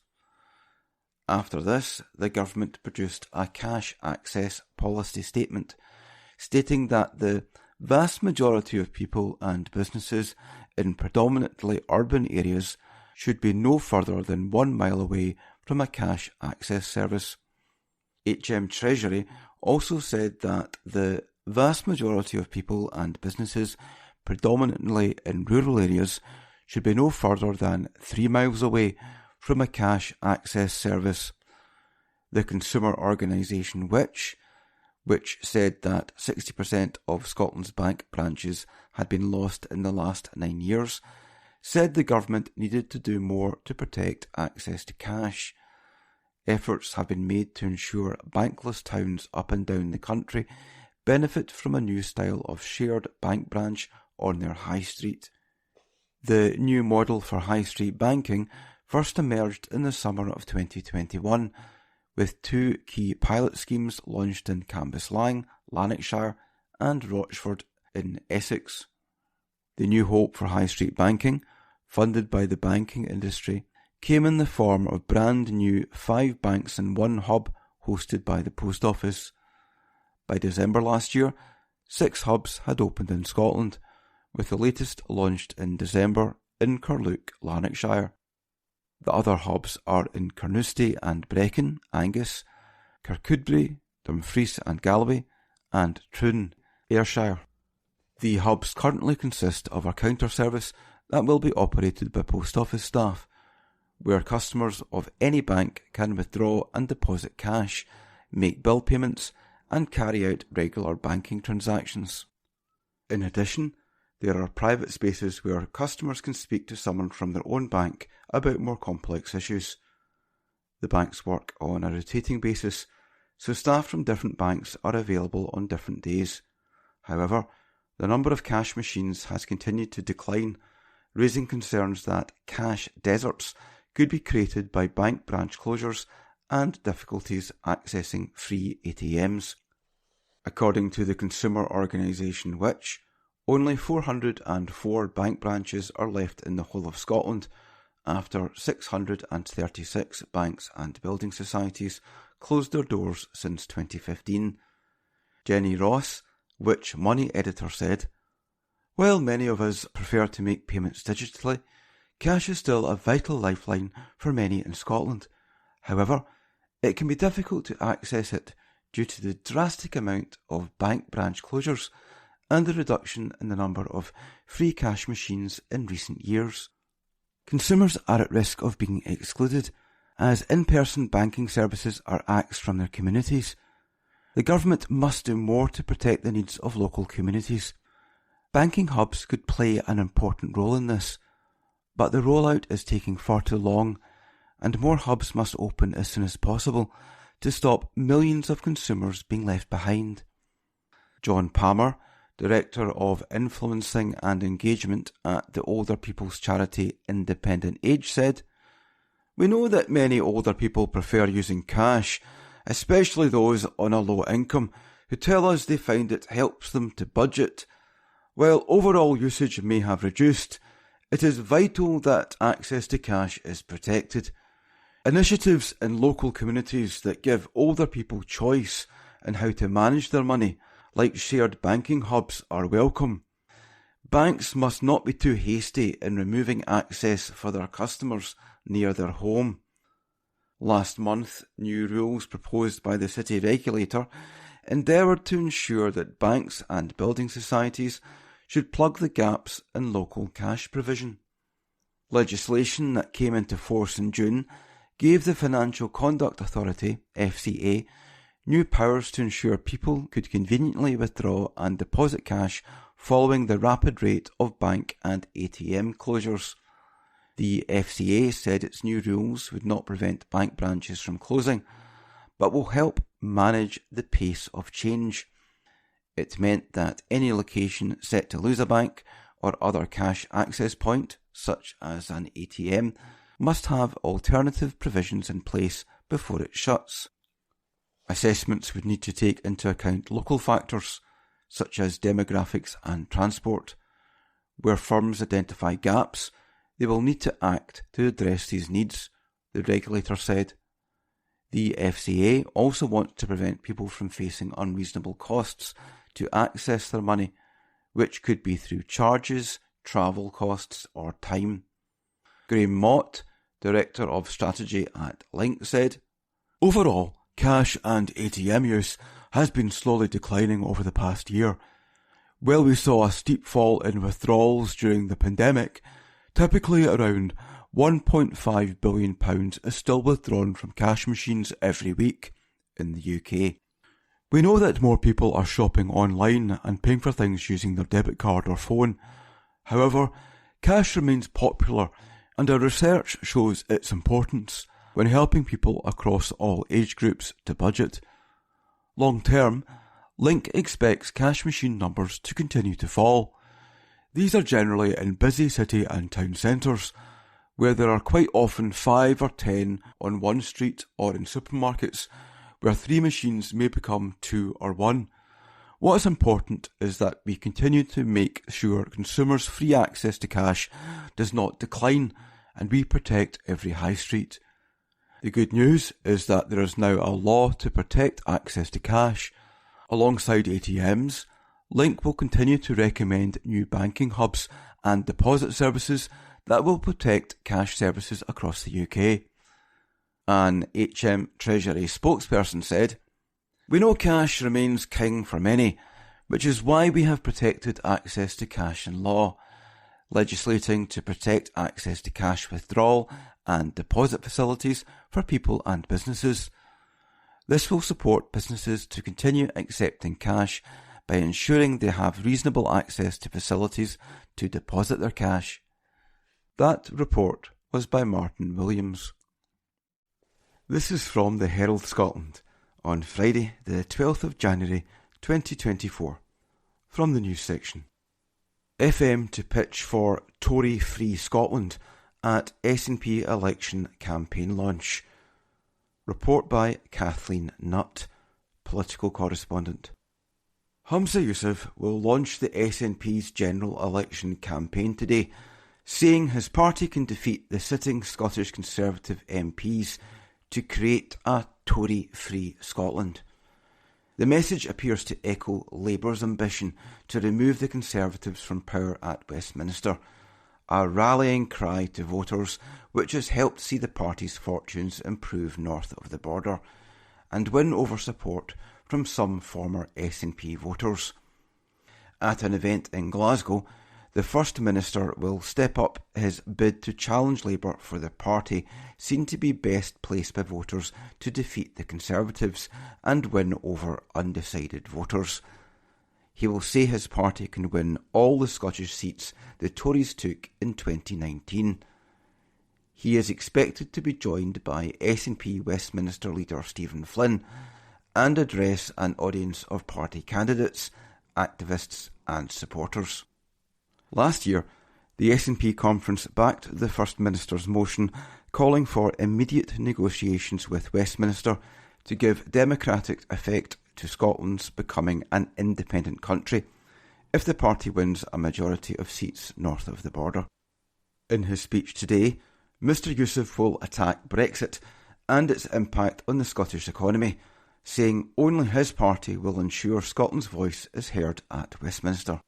After this, the government produced a cash access policy statement stating that the vast majority of people and businesses in predominantly urban areas should be no further than 1 mile away from a cash access service. HM Treasury also said that the vast majority of people and businesses predominantly in rural areas should be no further than 3 miles away from a cash access service. The consumer organisation which said that 60% of Scotland's bank branches had been lost in the last 9 years, said the government needed to do more to protect access to cash. Efforts have been made to ensure bankless towns up and down the country benefit from a new style of shared bank branch on their high street. The new model for high street banking first emerged in the summer of 2021, with 2 key pilot schemes launched in Cambuslang, Lanarkshire, and Rochford in Essex. The new hope for high street banking, funded by the banking industry, came in the form of brand new 5 banks in 1 hub hosted by the Post Office. By December last year, 6 hubs had opened in Scotland, with the latest launched in December in Carluke, Lanarkshire. The other hubs are in Carnoustie and Brecon, Angus, Kirkcudbright, Dumfries and Galloway, and Troon, Ayrshire. The hubs currently consist of a counter service that will be operated by Post Office staff, where customers of any bank can withdraw and deposit cash, make bill payments, and carry out regular banking transactions. In addition, there are private spaces where customers can speak to someone from their own bank about more complex issues. The banks work on a rotating basis, so staff from different banks are available on different days. However, the number of cash machines has continued to decline, raising concerns that cash deserts could be created by bank branch closures and difficulties accessing free ATMs. According to the consumer organisation which, only 404 bank branches are left in the whole of Scotland, after 636 banks and building societies closed their doors since 2015. Jenny Ross, Which Money editor, said, "While many of us prefer to make payments digitally, cash is still a vital lifeline for many in Scotland. However, it can be difficult to access it due to the drastic amount of bank branch closures and the reduction in the number of free cash machines in recent years. Consumers are at risk of being excluded, as in-person banking services are axed from their communities. The government must do more to protect the needs of local communities. Banking hubs could play an important role in this, but the rollout is taking far too long, and more hubs must open as soon as possible to stop millions of consumers being left behind." John Palmer, Director of Influencing and Engagement at the older people's charity Independent Age, said, "We know that many older people prefer using cash, especially those on a low income, who tell us they find it helps them to budget. While overall usage may have reduced, It is vital that access to cash is protected. Initiatives in local communities that give older people choice in how to manage their money, like shared banking hubs, are welcome. Banks must not be too hasty in removing access for their customers near their home. Last month, new rules proposed by the city regulator endeavoured to ensure that banks and building societies should plug the gaps in local cash provision. Legislation that came into force in June gave the Financial Conduct Authority, FCA, new powers to ensure people could conveniently withdraw and deposit cash following the rapid rate of bank and ATM closures. The FCA said its new rules would not prevent bank branches from closing, but will help manage the pace of change. It meant that any location set to lose a bank or other cash access point, such as an ATM, must have alternative provisions in place before it shuts. Assessments would need to take into account local factors, such as demographics and transport. Where firms identify gaps, they will need to act to address these needs, the regulator said. The FCA also wants to prevent people from facing unreasonable costs to access their money, which could be through charges, travel costs or time. Graham Mott, Director of Strategy at Link, said, "Overall, cash and ATM use has been slowly declining over the past year. While we saw a steep fall in withdrawals during the pandemic, typically around £1.5 billion is still withdrawn from cash machines every week in the UK. We know that more people are shopping online and paying for things using their debit card or phone. However, cash remains popular, and our research shows its importance when helping people across all age groups to budget. Long term, Link expects cash machine numbers to continue to fall. These are generally in busy city and town centres, where there are quite often 5 or 10 on one street, or in supermarkets, where 3 machines may become 2 or 1. What is important is that we continue to make sure consumers' free access to cash does not decline, and we protect every high street. The good news is that there is now a law to protect access to cash. Alongside ATMs, Link will continue to recommend new banking hubs and deposit services that will protect cash services across the UK. An HM Treasury spokesperson said, "We know cash remains king for many, which is why we have protected access to cash in law, legislating to protect access to cash withdrawal and deposit facilities for people and businesses. This will support businesses to continue accepting cash by ensuring they have reasonable access to facilities to deposit their cash." That report was by Martin Williams. This is from the Herald Scotland on Friday the 12th of January 2024, from the news section. FM to pitch for Tory Free Scotland at SNP election campaign launch. Report by Kathleen Nutt, political correspondent. Humza Yousaf will launch the SNP's general election campaign today, saying his party can defeat the sitting Scottish Conservative MPs to create a Tory-free Scotland. The message appears to echo Labour's ambition to remove the Conservatives from power at Westminster, a rallying cry to voters which has helped see the party's fortunes improve north of the border and win over support from some former SNP voters. At an event in Glasgow, the First Minister will step up his bid to challenge Labour for the party seen to be best placed by voters to defeat the Conservatives and win over undecided voters. He will say his party can win all the Scottish seats the Tories took in 2019. He is expected to be joined by SNP Westminster leader Stephen Flynn and address an audience of party candidates, activists and supporters. Last year, the SNP conference backed the First Minister's motion calling for immediate negotiations with Westminster to give democratic effect to Scotland's becoming an independent country if the party wins a majority of seats north of the border. In his speech today, Mr Youssef will attack Brexit and its impact on the Scottish economy, saying only his party will ensure Scotland's voice is heard at Westminster.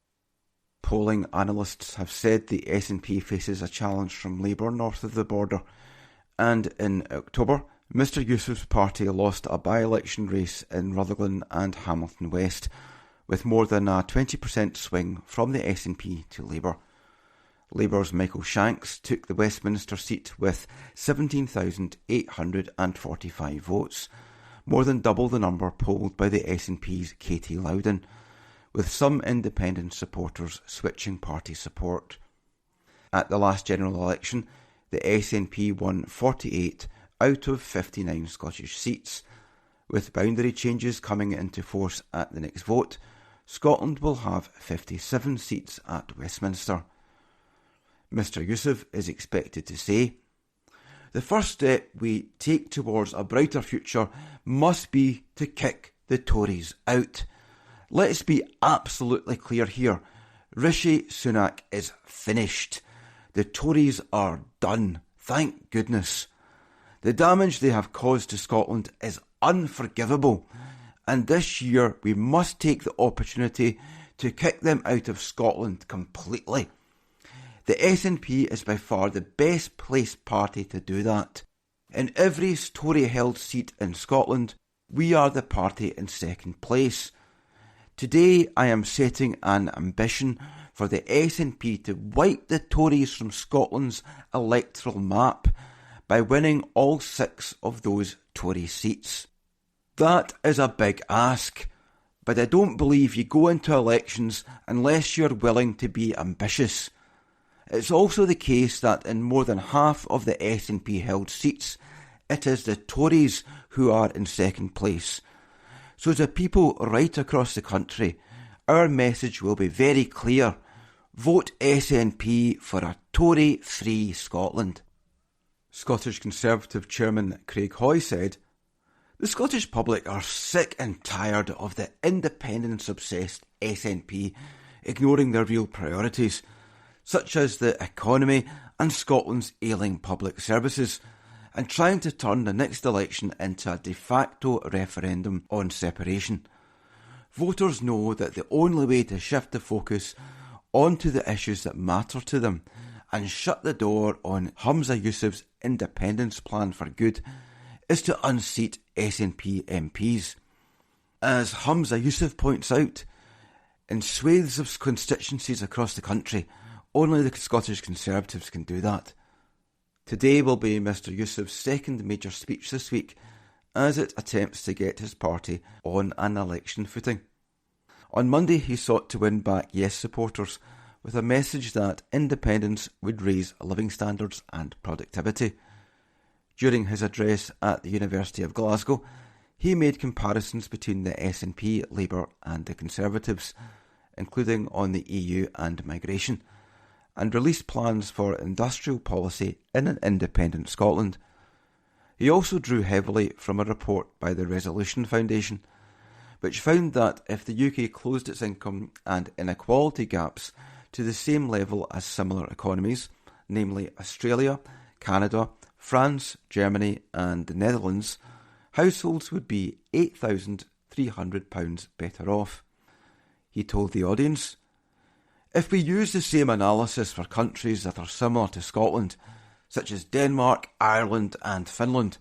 Polling analysts have said the SNP faces a challenge from Labour north of the border, and in October, Mr Youssef's party lost a by-election race in Rutherglen and Hamilton West, with more than a 20% swing from the SNP to Labour. Labour's Michael Shanks took the Westminster seat with 17,845 votes, more than double the number polled by the SNP's Katie Loudon, with some independent supporters switching party support. At the last general election, the SNP won 48 out of 59 Scottish seats. With boundary changes coming into force at the next vote, Scotland will have 57 seats at Westminster. Mr Youssef is expected to say, "The first step we take towards a brighter future must be to kick the Tories out. Let's be absolutely clear here. Rishi Sunak is finished. The Tories are done, thank goodness. The damage they have caused to Scotland is unforgivable, and this year we must take the opportunity to kick them out of Scotland completely. The SNP is by far the best placed party to do that. In every Tory-held seat in Scotland, we are the party in second place. Today I am setting an ambition for the SNP to wipe the Tories from Scotland's electoral map by winning all 6 of those Tory seats. That is a big ask, but I don't believe you go into elections unless you're willing to be ambitious. It's also the case that in more than half of the SNP-held seats, it is the Tories who are in second place. So to people right across the country, our message will be very clear. Vote SNP for a Tory-free Scotland." Scottish Conservative Chairman Craig Hoy said, "The Scottish public are sick and tired of the independence-obsessed SNP ignoring their real priorities, such as the economy and Scotland's ailing public services, and trying to turn the next election into a de facto referendum on separation. Voters know that the only way to shift the focus onto the issues that matter to them and shut the door on Humza Yousaf's independence plan for good is to unseat SNP MPs. As Humza Yousaf points out, in swathes of constituencies across the country, only the Scottish Conservatives can do that." Today will be Mr Yousaf's second major speech this week, as it attempts to get his party on an election footing. On Monday he sought to win back Yes supporters with a message that independence would raise living standards and productivity. During his address at the University of Glasgow, he made comparisons between the SNP, Labour and the Conservatives, including on the EU and migration, and released plans for industrial policy in an independent Scotland. He also drew heavily from a report by the Resolution Foundation, which found that if the UK closed its income and inequality gaps to the same level as similar economies, namely Australia, Canada, France, Germany and the Netherlands, households would be £8,300 better off. He told the audience, "If we use the same analysis for countries that are similar to Scotland, such as Denmark, Ireland and Finland,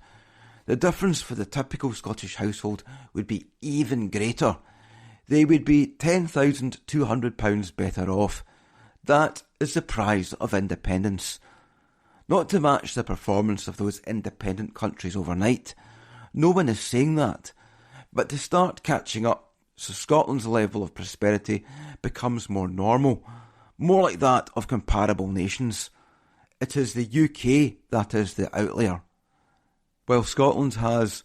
the difference for the typical Scottish household would be even greater. They would be £10,200 better off. That is the prize of independence. Not to match the performance of those independent countries overnight. No one is saying that. But to start catching up so Scotland's level of prosperity becomes more normal, more like that of comparable nations. It is the UK that is the outlier. While Scotland has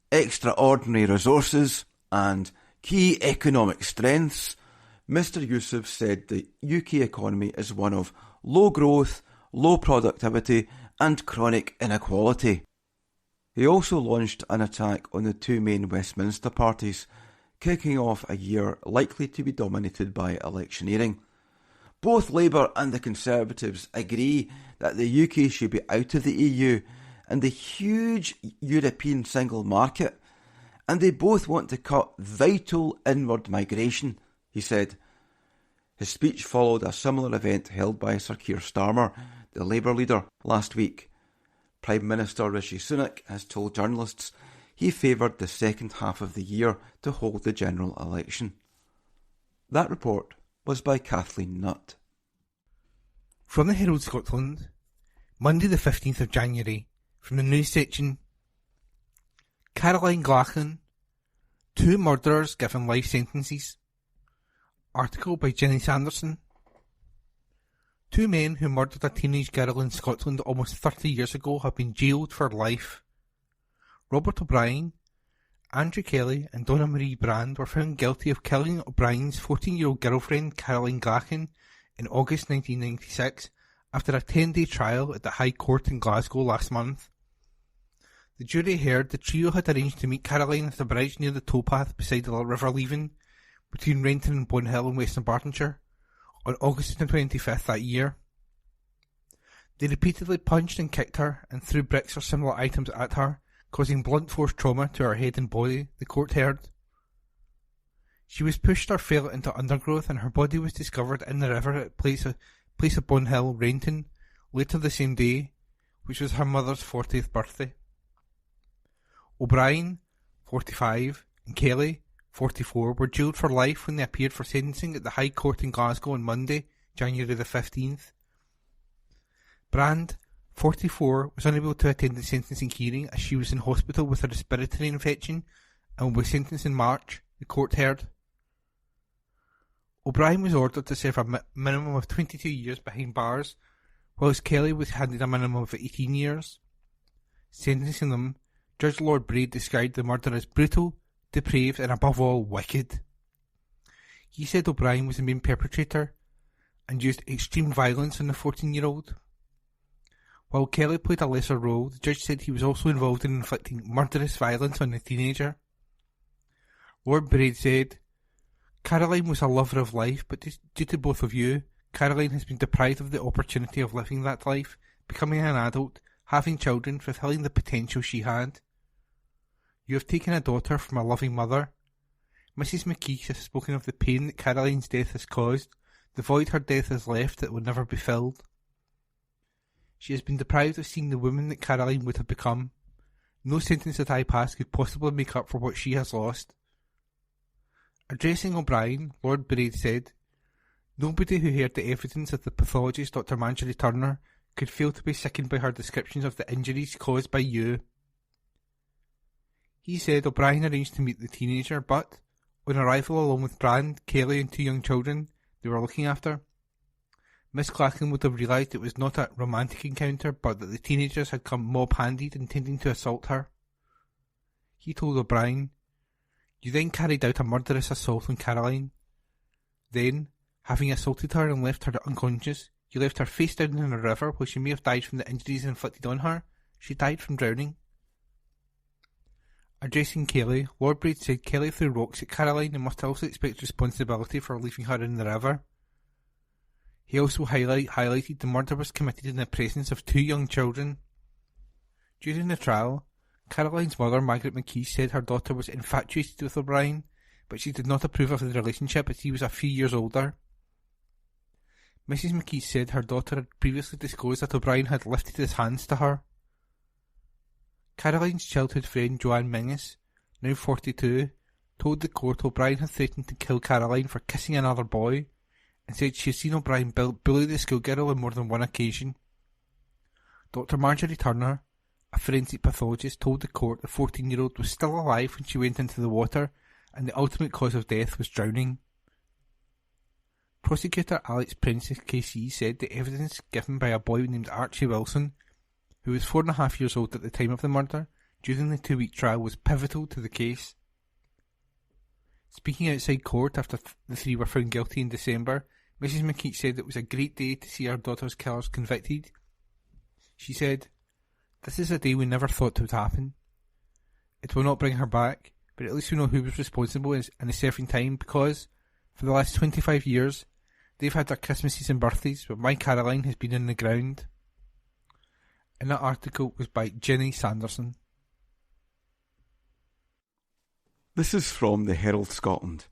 extraordinary resources and key economic strengths, Mr Yousaf said the UK economy is one of low growth, low productivity and chronic inequality." He also launched an attack on the two main Westminster parties, kicking off a year likely to be dominated by electioneering. Both Labour and the Conservatives agree that the UK should be out of the EU and the huge European single market, and they both want to cut vital inward migration, he said. His speech followed a similar event held by Sir Keir Starmer, the Labour leader, last week. Prime Minister Rishi Sunak has told journalists he favoured the second half of the year to hold the general election. That report was by Kathleen Nutt. From the Herald Scotland, Monday the 15th of January, from the news section. Caroline Glachan, 2 murderers given life sentences. Article by Jenny Sanderson. 2 men who murdered a teenage girl in Scotland almost 30 years ago have been jailed for life. Robert O'Brien, Andrew Kelly and Donna Marie Brand were found guilty of killing O'Brien's 14-year-old girlfriend Caroline Glachan in August 1996 after a 10-day trial at the High Court in Glasgow last month. The jury heard the trio had arranged to meet Caroline at a bridge near the towpath beside the River Leven between Renton and Bonhill in Western Bartonshire on August 25th that year. They repeatedly punched and kicked her and threw bricks or similar items at her, causing blunt force trauma to her head and body, the court heard. She was pushed or fell into undergrowth and her body was discovered in the river at place of Bonhill, Renton, later the same day, which was her mother's 40th birthday. O'Brien, 45, and Kelly, 44, were jailed for life when they appeared for sentencing at the High Court in Glasgow on Monday, January the 15th. Brand, 44, was unable to attend the sentencing hearing as she was in hospital with a respiratory infection and was sentenced in March, the court heard. O'Brien was ordered to serve a minimum of 22 years behind bars, whilst Kelly was handed a minimum of 18 years. Sentencing them, Judge Lord Braid described the murder as brutal, depraved and above all wicked. He said O'Brien was the main perpetrator and used extreme violence on the 14-year-old. While Kelly played a lesser role, the judge said he was also involved in inflicting murderous violence on the teenager. Lord Braid said, Caroline was a lover of life, but due to both of you, Caroline has been deprived of the opportunity of living that life, becoming an adult, having children, fulfilling the potential she had. You have taken a daughter from a loving mother. Mrs. McKeith has spoken of the pain that Caroline's death has caused, the void her death has left that will never be filled. She has been deprived of seeing the woman that Caroline would have become. No sentence that I pass could possibly make up for what she has lost. Addressing O'Brien, Lord Braid said, Nobody who heard the evidence of the pathologist Dr. Marjorie Turner could fail to be sickened by her descriptions of the injuries caused by you. He said O'Brien arranged to meet the teenager, but, on arrival along with Brand, Kelly and 2 young children they were looking after, Miss Glachan would have realised it was not a romantic encounter, but that the teenagers had come mob-handed intending to assault her. He told O'Brien, You then carried out a murderous assault on Caroline. Then, having assaulted her and left her unconscious, you left her face down in a river where she may have died from the injuries inflicted on her. She died from drowning. Addressing Kelly, Lord Braid said Kelly threw rocks at Caroline and must also expect responsibility for leaving her in the river. He also highlighted the murder was committed in the presence of 2 young children. During the trial, Caroline's mother, Margaret McKeith, said her daughter was infatuated with O'Brien, but she did not approve of the relationship as he was a few years older. Mrs. McKeith said her daughter had previously disclosed that O'Brien had lifted his hands to her. Caroline's childhood friend Joanne Mingus, now 42, told the court O'Brien had threatened to kill Caroline for kissing another boy, and said she had seen O'Brien bully the schoolgirl on more than one occasion. Dr. Marjorie Turner, a forensic pathologist, told the court the 14-year-old was still alive when she went into the water, and the ultimate cause of death was drowning. Prosecutor Alex Prentice KC said the evidence given by a boy named Archie Wilson, who was 4.5 years old at the time of the murder, during the 2-week trial was pivotal to the case. Speaking outside court after the 3 were found guilty in December, Mrs. McKeith said it was a great day to see her daughter's killers convicted. She said, This is a day we never thought would happen. It will not bring her back, but at least we know who was responsible and is serving time because, for the last 25 years, They've had their Christmases and birthdays, but my Caroline has been in the ground. And that article was by Ginny Sanderson. This is from the Herald Scotland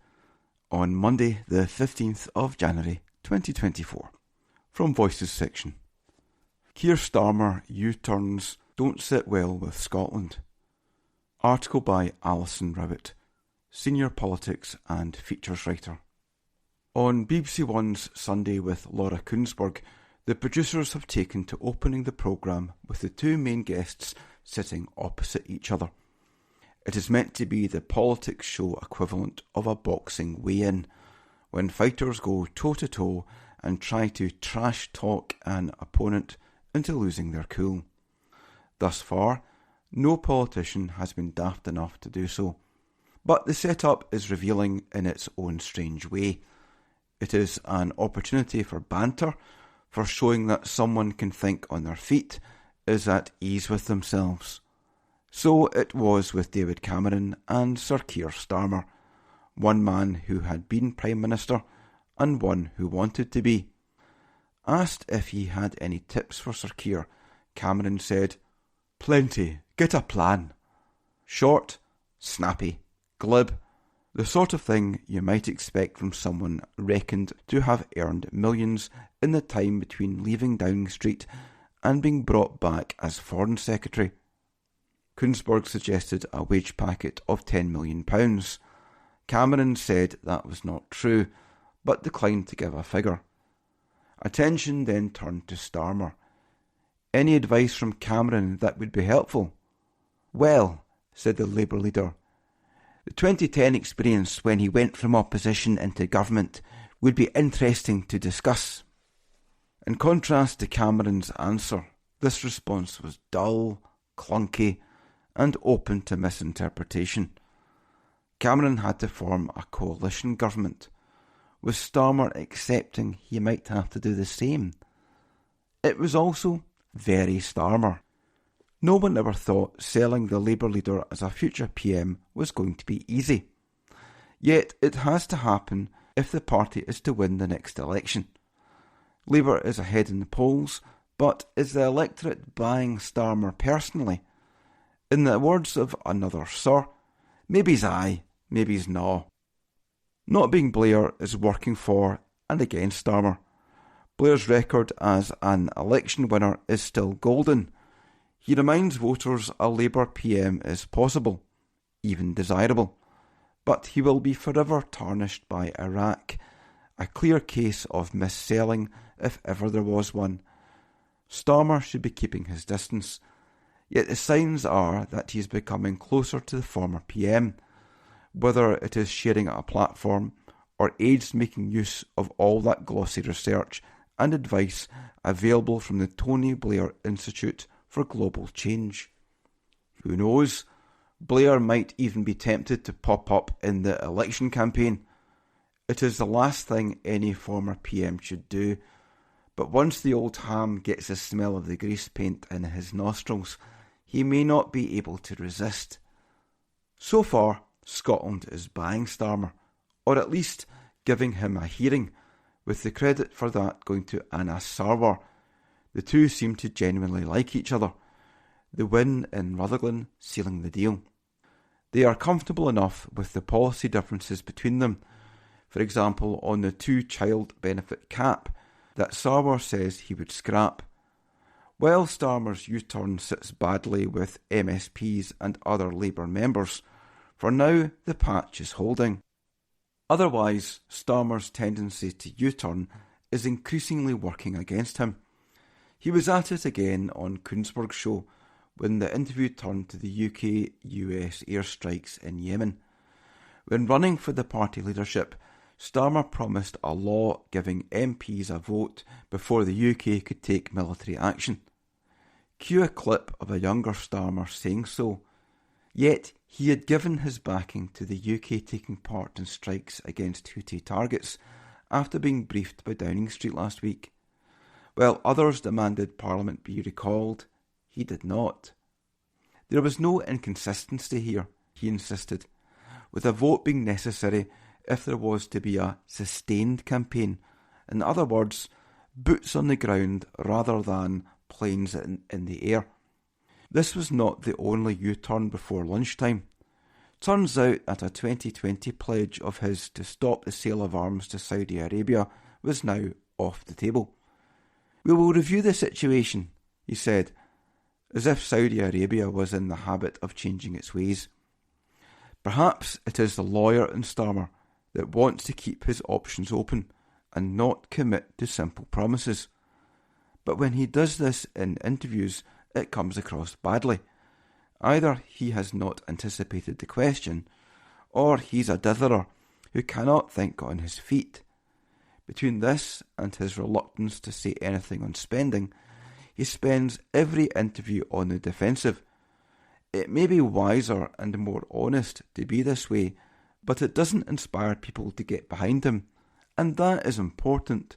on Monday the 15th of January 2024. From Voices section. Keir Starmer U-turns don't sit well with Scotland. Article by Alison Rowett, senior politics and features writer. On BBC One's Sunday with Laura Kuenssberg, the producers have taken to opening the programme with the two main guests sitting opposite each other. It is meant to be the politics show equivalent of a boxing weigh-in, when fighters go toe-to-toe and try to trash-talk an opponent into losing their cool. Thus far, no politician has been daft enough to do so. But the setup is revealing in its own strange way. It is an opportunity for banter, for showing that someone can think on their feet, is at ease with themselves. So it was with David Cameron and Sir Keir Starmer, one man who had been Prime Minister and one who wanted to be. Asked if he had any tips for Sir Keir, Cameron said, "Plenty, get a plan." Short, snappy, glib, the sort of thing you might expect from someone reckoned to have earned millions in the time between leaving Downing Street and being brought back as Foreign Secretary. Kuenssberg suggested a wage packet of £10 million. Cameron said that was not true, but declined to give a figure. Attention then turned to Starmer. Any advice from Cameron that would be helpful? Well, said the Labour leader, the 2010 experience when he went from opposition into government would be interesting to discuss. In contrast to Cameron's answer, this response was dull, clunky, and open to misinterpretation. Cameron had to form a coalition government, with Starmer accepting he might have to do the same. It was also very Starmer. No one ever thought selling the Labour leader as a future PM was going to be easy. Yet it has to happen if the party is to win the next election. Labour is ahead in the polls, but is the electorate buying Starmer personally? In the words of another Sir, maybe's aye, maybe's no. Not being Blair is working for and against Starmer. Blair's record as an election winner is still golden. He reminds voters a Labour PM is possible, even desirable, but he will be forever tarnished by Iraq, a clear case of mis-selling if ever there was one. Starmer should be keeping his distance, yet the signs are that he is becoming closer to the former PM, whether it is sharing a platform or aids making use of all that glossy research and advice available from the Tony Blair Institute for Global Change. Who knows? Blair might even be tempted to pop up in the election campaign. It is the last thing any former PM should do, but once the old ham gets the smell of the grease paint in his nostrils, he may not be able to resist. So far, Scotland is buying Starmer, or at least giving him a hearing, with the credit for that going to Anna Sarwar. The two seem to genuinely like each other, the win in Rutherglen sealing the deal. They are comfortable enough with the policy differences between them, for example on the two-child benefit cap that Sarwar says he would scrap. While Starmer's U-turn sits badly with MSPs and other Labour members, for now the patch is holding. Otherwise, Starmer's tendency to U-turn is increasingly working against him. He was at it again on Kuenssberg's show when the interview turned to the UK-US airstrikes in Yemen. When running for the party leadership, Starmer promised a law giving MPs a vote before the UK could take military action. Cue a clip of a younger Starmer saying so. Yet he had given his backing to the UK taking part in strikes against Houthi targets after being briefed by Downing Street last week. While others demanded Parliament be recalled, he did not. There was no inconsistency here, he insisted, with a vote being necessary if there was to be a sustained campaign, In other words, boots on the ground rather than planes in the air. This was not the only U-turn before lunchtime. Turns out that a 2020 pledge of his to stop the sale of arms to Saudi Arabia was now off the table. "We will review the situation," he said, as if Saudi Arabia was in the habit of changing its ways. Perhaps it is the lawyer in Starmer that wants to keep his options open and not commit to simple promises. But when he does this in interviews, it comes across badly. Either he has not anticipated the question, or he's a ditherer who cannot think on his feet. Between this and his reluctance to say anything on spending, he spends every interview on the defensive. It may be wiser and more honest to be this way, but it doesn't inspire people to get behind him, and that is important,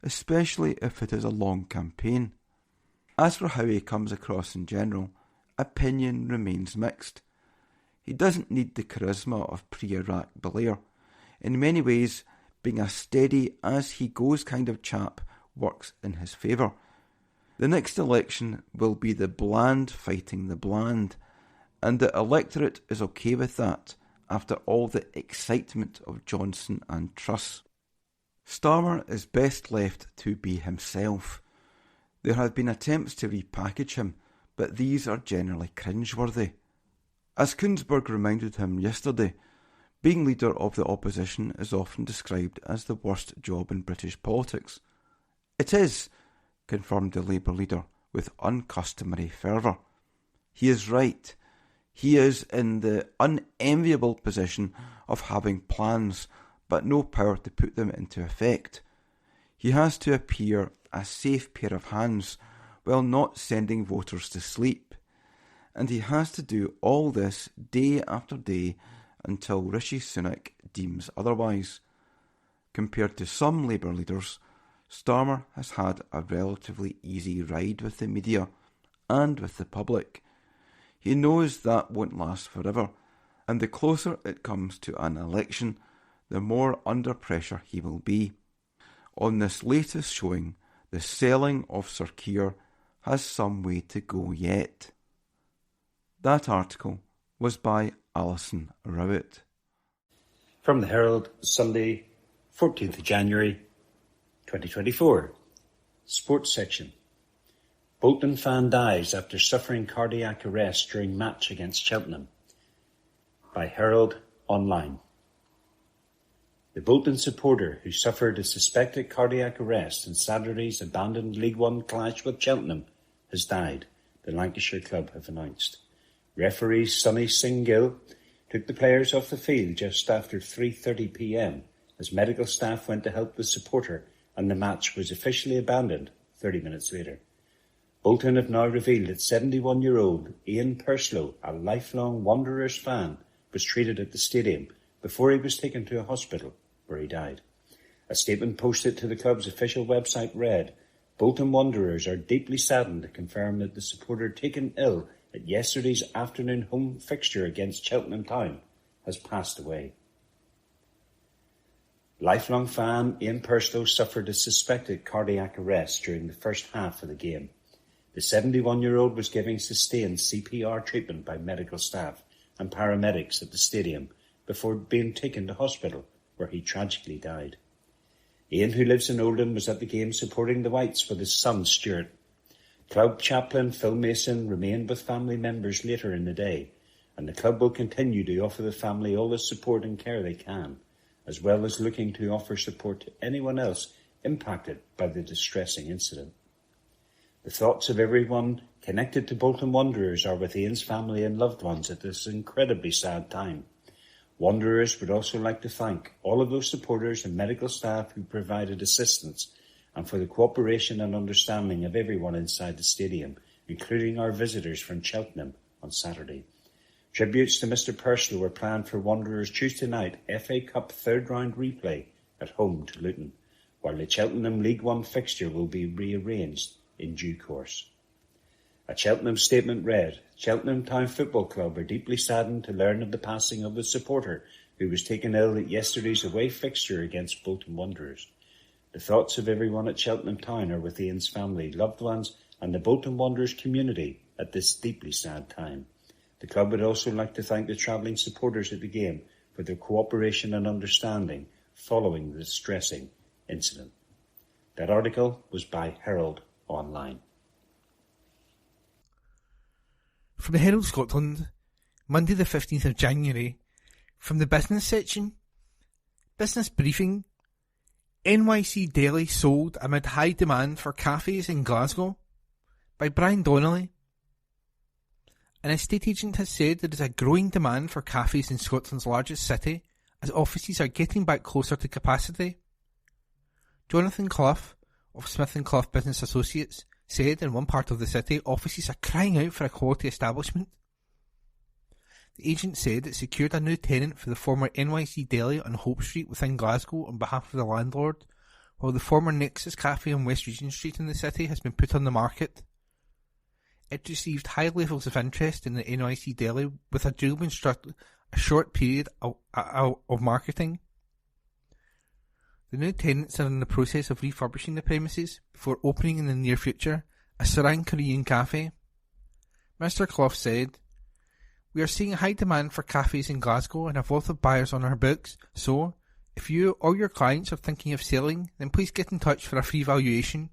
especially if it is a long campaign. As for how he comes across in general, opinion remains mixed. He doesn't need the charisma of pre-Iraq Blair. In many ways, being a steady as he goes kind of chap works in his favour. The next election will be the bland fighting the bland, and the electorate is okay with that after all the excitement of Johnson and Truss. Starmer is best left to be himself. There have been attempts to repackage him, but these are generally cringeworthy. As Koonsberg reminded him yesterday, being leader of the opposition is often described as the worst job in British politics. It is, confirmed the Labour leader with uncustomary fervour. He is right. He is in the unenviable position of having plans but no power to put them into effect. He has to appear a safe pair of hands while not sending voters to sleep. And he has to do all this day after day until Rishi Sunak deems otherwise. Compared to some Labour leaders, Starmer has had a relatively easy ride with the media and with the public. He knows that won't last forever, and the closer it comes to an election, the more under pressure he will be. On this latest showing, the selling of Sir Keir has some way to go yet. That article was by Alison Rowett. From the Herald, Sunday, 14th of January, 2024. Sports section. Bolton fan dies after suffering cardiac arrest during match against Cheltenham. By Herald Online. The Bolton supporter who suffered a suspected cardiac arrest in Saturday's abandoned League One clash with Cheltenham has died, the Lancashire club have announced. Referee Sonny Singh-Gill took the players off the field just after 3:30 p.m. as medical staff went to help the supporter, and the match was officially abandoned 30 minutes later. Bolton have now revealed that 71-year-old Ian Purslow, a lifelong Wanderers fan, was treated at the stadium before he was taken to a hospital where he died. A statement posted to the club's official website read, "Bolton Wanderers are deeply saddened to confirm that the supporter taken ill at yesterday's afternoon home fixture against Cheltenham Town has passed away." Lifelong fan Ian Purslow suffered a suspected cardiac arrest during the first half of the game. The 71-year-old was giving sustained CPR treatment by medical staff and paramedics at the stadium before being taken to hospital, where he tragically died. Ian, who lives in Oldham, was at the game supporting the Whites with his son Stuart. Club chaplain Phil Mason remained with family members later in the day, and the club will continue to offer the family all the support and care they can, as well as looking to offer support to anyone else impacted by the distressing incident. The thoughts of everyone connected to Bolton Wanderers are with Ian's family and loved ones at this incredibly sad time. Wanderers would also like to thank all of those supporters and medical staff who provided assistance, and for the cooperation and understanding of everyone inside the stadium, including our visitors from Cheltenham on Saturday. Tributes to Mr Purslow were planned for Wanderers Tuesday night FA Cup third round replay at home to Luton, while the Cheltenham League One fixture will be rearranged in due course. A Cheltenham statement read, "Cheltenham Town Football Club are deeply saddened to learn of the passing of the supporter who was taken ill at yesterday's away fixture against Bolton Wanderers. The thoughts of everyone at Cheltenham Town are with Ian's family, loved ones and the Bolton Wanderers community at this deeply sad time. The club would also like to thank the travelling supporters at the game for their cooperation and understanding following the distressing incident. That article was by Herald Online. From the Herald Scotland, Monday the 15th of January, from the business section, business briefing, NYC Daily sold amid high demand for cafes in Glasgow, by Brian Donnelly. An estate agent has said there is a growing demand for cafes in Scotland's largest city as offices are getting back closer to capacity. Jonathan Clough of Smith & Clough Business Associates said in one part of the city offices are crying out for a quality establishment. The agent said it secured a new tenant for the former NYC Deli on Hope Street within Glasgow on behalf of the landlord, while the former Nexus Cafe on West Regent Street in the city has been put on the market. It received high levels of interest in the NYC Deli with a deal being struck a short period of marketing. The new tenants are in the process of refurbishing the premises before opening in the near future a Sarang Korean cafe. Mr. Clough said, "We are seeing a high demand for cafes in Glasgow and have lots of buyers on our books, so if you or your clients are thinking of selling, then please get in touch for a free valuation."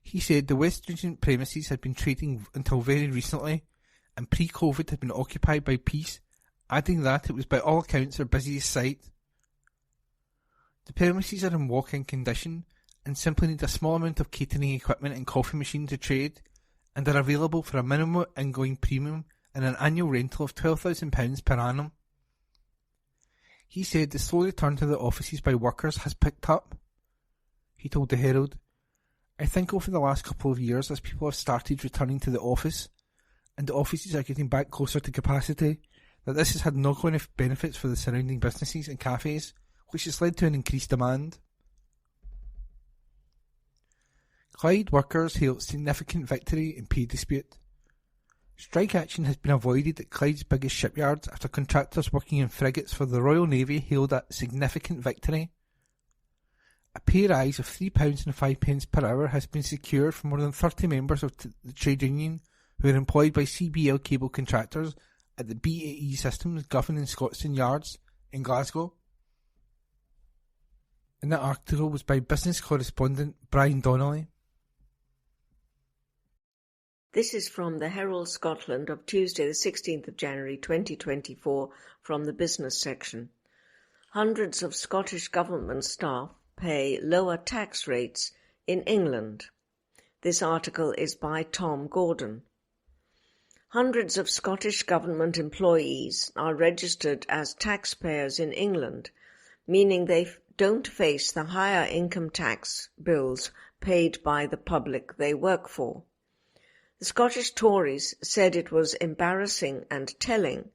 He said the West Regent premises had been trading until very recently and pre-COVID had been occupied by Peace, adding that it was by all accounts their busiest site. The premises are in walk-in condition and simply need a small amount of catering equipment and coffee machine to trade and are available for a minimum ingoing premium and an annual rental of £12,000 per annum. He said the slow return to the offices by workers has picked up. He told the Herald, "I think over the last couple of years as people have started returning to the office and the offices are getting back closer to capacity, that this has had knock-on benefits for the surrounding businesses and cafes, which has led to an increased demand." Clyde workers hailed significant victory in pay dispute. Strike action has been avoided at Clyde's biggest shipyards after contractors working in frigates for the Royal Navy hailed a significant victory. A pay rise of £3.05 per hour has been secured for more than 30 members of the trade union who are employed by CBL cable contractors at the BAE Systems governing Scotstoun Yards in Glasgow. And that article was by business correspondent Brian Donnelly. This is from the Herald Scotland of Tuesday the 16th of January 2024 from the business section. Hundreds of Scottish Government staff pay lower tax rates in England. This article is by Tom Gordon. Hundreds of Scottish Government employees are registered as taxpayers in England, meaning they don't face the higher income tax bills paid by the public they work for. The Scottish Tories said it was embarrassing and telling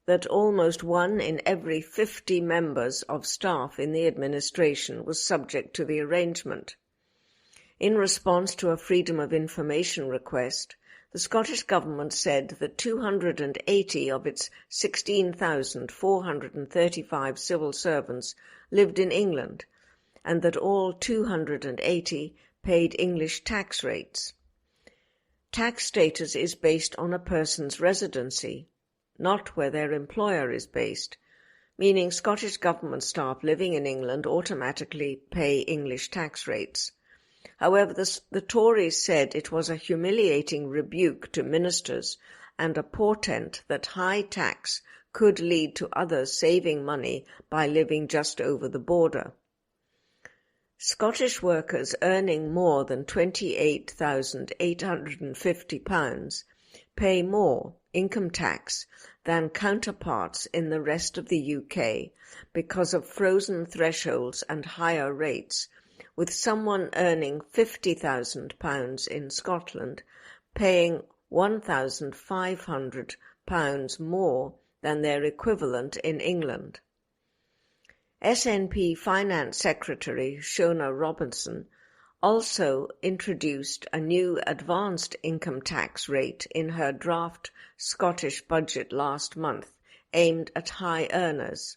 that almost 1 in every 50 members of staff in the administration was subject to the arrangement. In response to a Freedom of Information request, the Scottish Government said that 280 of its 16,435 civil servants lived in England, and that all 280 paid English tax rates. Tax status is based on a person's residency, not where their employer is based, meaning Scottish Government staff living in England automatically pay English tax rates. However, the Tories said it was a humiliating rebuke to ministers and a portent that high tax could lead to others saving money by living just over the border. Scottish workers earning more than £28,850 pay more income tax than counterparts in the rest of the UK because of frozen thresholds and higher rates, with someone earning £50,000 in Scotland paying £1,500 more than their equivalent in England. SNP Finance Secretary Shona Robinson also introduced a new advanced income tax rate in her draft Scottish budget last month, aimed at high earners.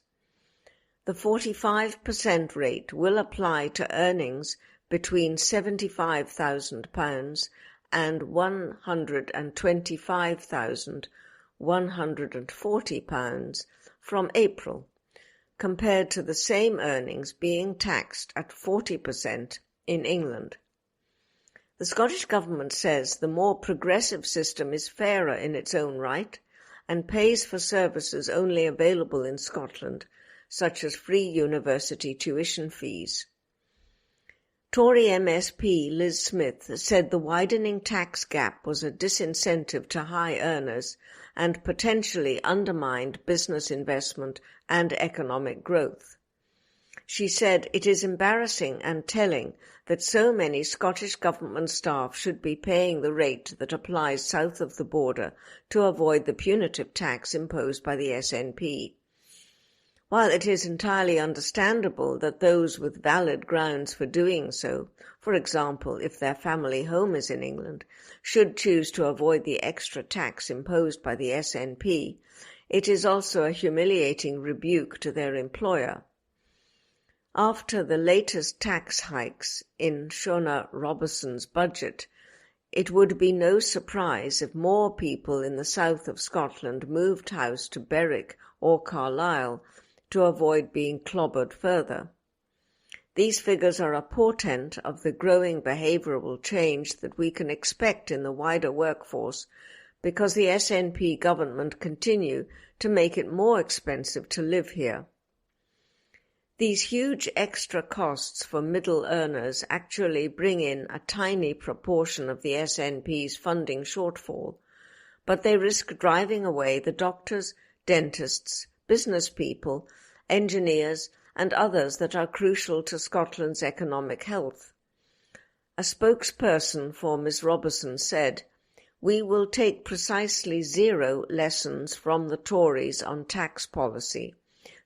The 45% rate will apply to earnings between £75,000 and £125,140 from April, compared to the same earnings being taxed at 40% in England. The Scottish Government says the more progressive system is fairer in its own right and pays for services only available in Scotland, such as free university tuition fees. Tory MSP Liz Smith said the widening tax gap was a disincentive to high earners and potentially undermined business investment and economic growth. She said it is embarrassing and telling that so many Scottish Government staff should be paying the rate that applies south of the border to avoid the punitive tax imposed by the SNP. While it is entirely understandable that those with valid grounds for doing so, for example, if their family home is in England, should choose to avoid the extra tax imposed by the SNP, it is also a humiliating rebuke to their employer. After the latest tax hikes in Shona Robertson's budget, it would be no surprise if more people in the south of Scotland moved house to Berwick or Carlisle to avoid being clobbered further. These figures are a portent of the growing behavioural change that we can expect in the wider workforce because the SNP government continue to make it more expensive to live here. These huge extra costs for middle earners actually bring in a tiny proportion of the SNP's funding shortfall, but they risk driving away the doctors, dentists, business people, engineers and others that are crucial to Scotland's economic health. A spokesperson for Ms Robertson said, "We will take precisely 0 lessons from the Tories on tax policy.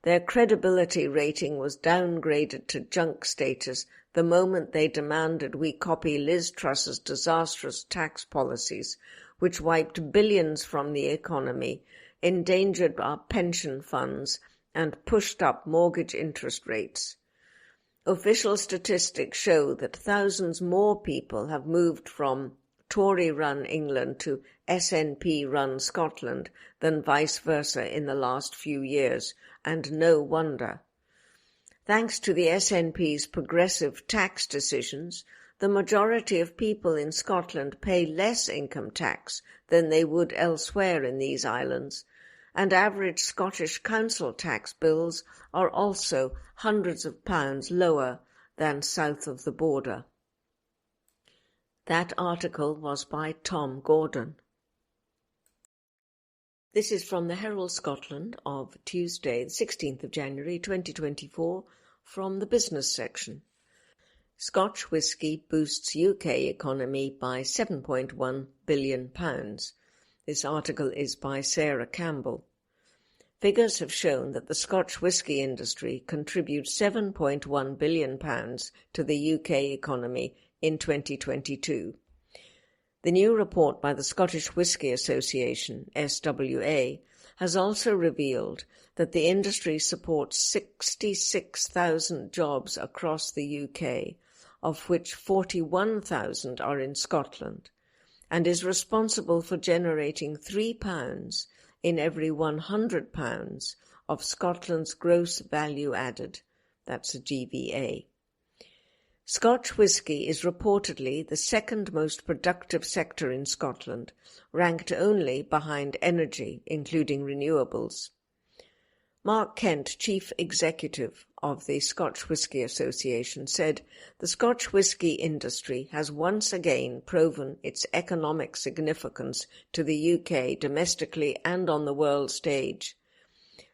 Their credibility rating was downgraded to junk status the moment they demanded we copy Liz Truss's disastrous tax policies, which wiped billions from the economy, endangered our pension funds, and pushed up mortgage interest rates. Official statistics show that thousands more people have moved from Tory-run England to SNP-run Scotland than vice versa in the last few years, and no wonder. Thanks to the SNP's progressive tax decisions, the majority of people in Scotland pay less income tax than they would elsewhere in these islands, and average Scottish council tax bills are also hundreds of pounds lower than south of the border. That article was by Tom Gordon. This is from the Herald Scotland of Tuesday, the 16th of January 2024, from the business section. Scotch whisky boosts UK economy by £7.1 billion. This article is by Sarah Campbell. Figures have shown that the Scotch whisky industry contributes £7.1 billion to the UK economy in 2022. The new report by the Scottish Whisky Association, SWA, has also revealed that the industry supports 66,000 jobs across the UK, of which 41,000 are in Scotland, and is responsible for generating £3 in every £100 of Scotland's gross value added. That's a GVA. Scotch whisky is reportedly the second most productive sector in Scotland, ranked only behind energy, including renewables. Mark Kent, Chief Executive of the Scotch Whisky Association, said the Scotch whisky industry has once again proven its economic significance to the UK domestically and on the world stage,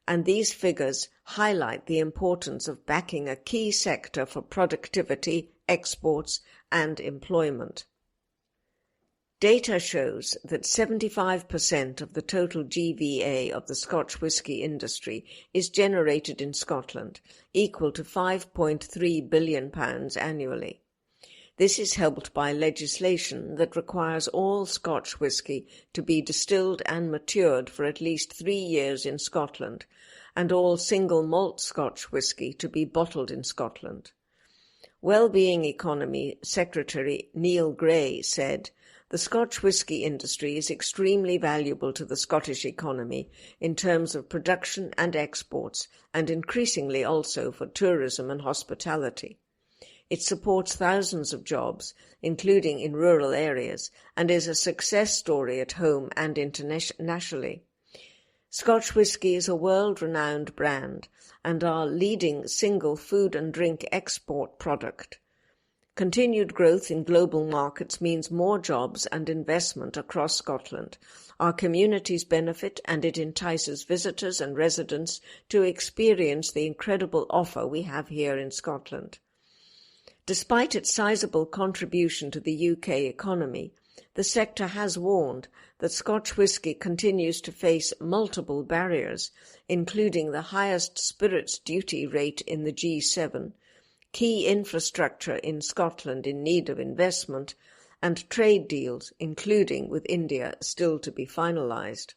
and these figures highlight the importance of backing a key sector for productivity, exports and employment. Data shows that 75% of the total GVA of the Scotch whisky industry is generated in Scotland, equal to £5.3 billion annually. This is helped by legislation that requires all Scotch whisky to be distilled and matured for at least 3 years in Scotland, and all single malt Scotch whisky to be bottled in Scotland. Wellbeing Economy Secretary Neil Gray said, "The Scotch whisky industry is extremely valuable to the Scottish economy in terms of production and exports, and increasingly also for tourism and hospitality. It supports thousands of jobs, including in rural areas, and is a success story at home and internationally. Scotch whisky is a world-renowned brand and our leading single food and drink export product. Continued growth in global markets means more jobs and investment across Scotland. Our communities benefit, and it entices visitors and residents to experience the incredible offer we have here in Scotland." Despite its sizable contribution to the UK economy, the sector has warned that Scotch whisky continues to face multiple barriers, including the highest spirits duty rate in the G7, key infrastructure in Scotland in need of investment, and trade deals, including with India, still to be finalised.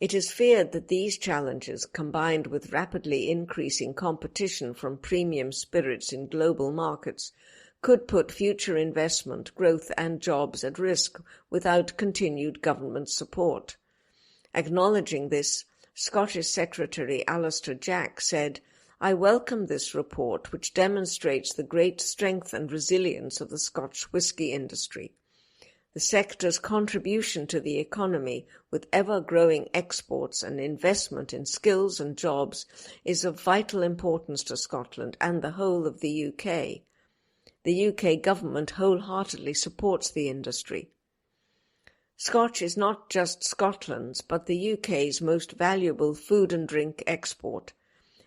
It is feared that these challenges, combined with rapidly increasing competition from premium spirits in global markets, could put future investment, growth and jobs at risk without continued government support. Acknowledging this, Scottish Secretary Alistair Jack said, "I welcome this report, which demonstrates the great strength and resilience of the Scotch whisky industry. The sector's contribution to the economy, with ever-growing exports and investment in skills and jobs, is of vital importance to Scotland and the whole of the UK. The UK government wholeheartedly supports the industry. Scotch is not just Scotland's, but the UK's most valuable food and drink export,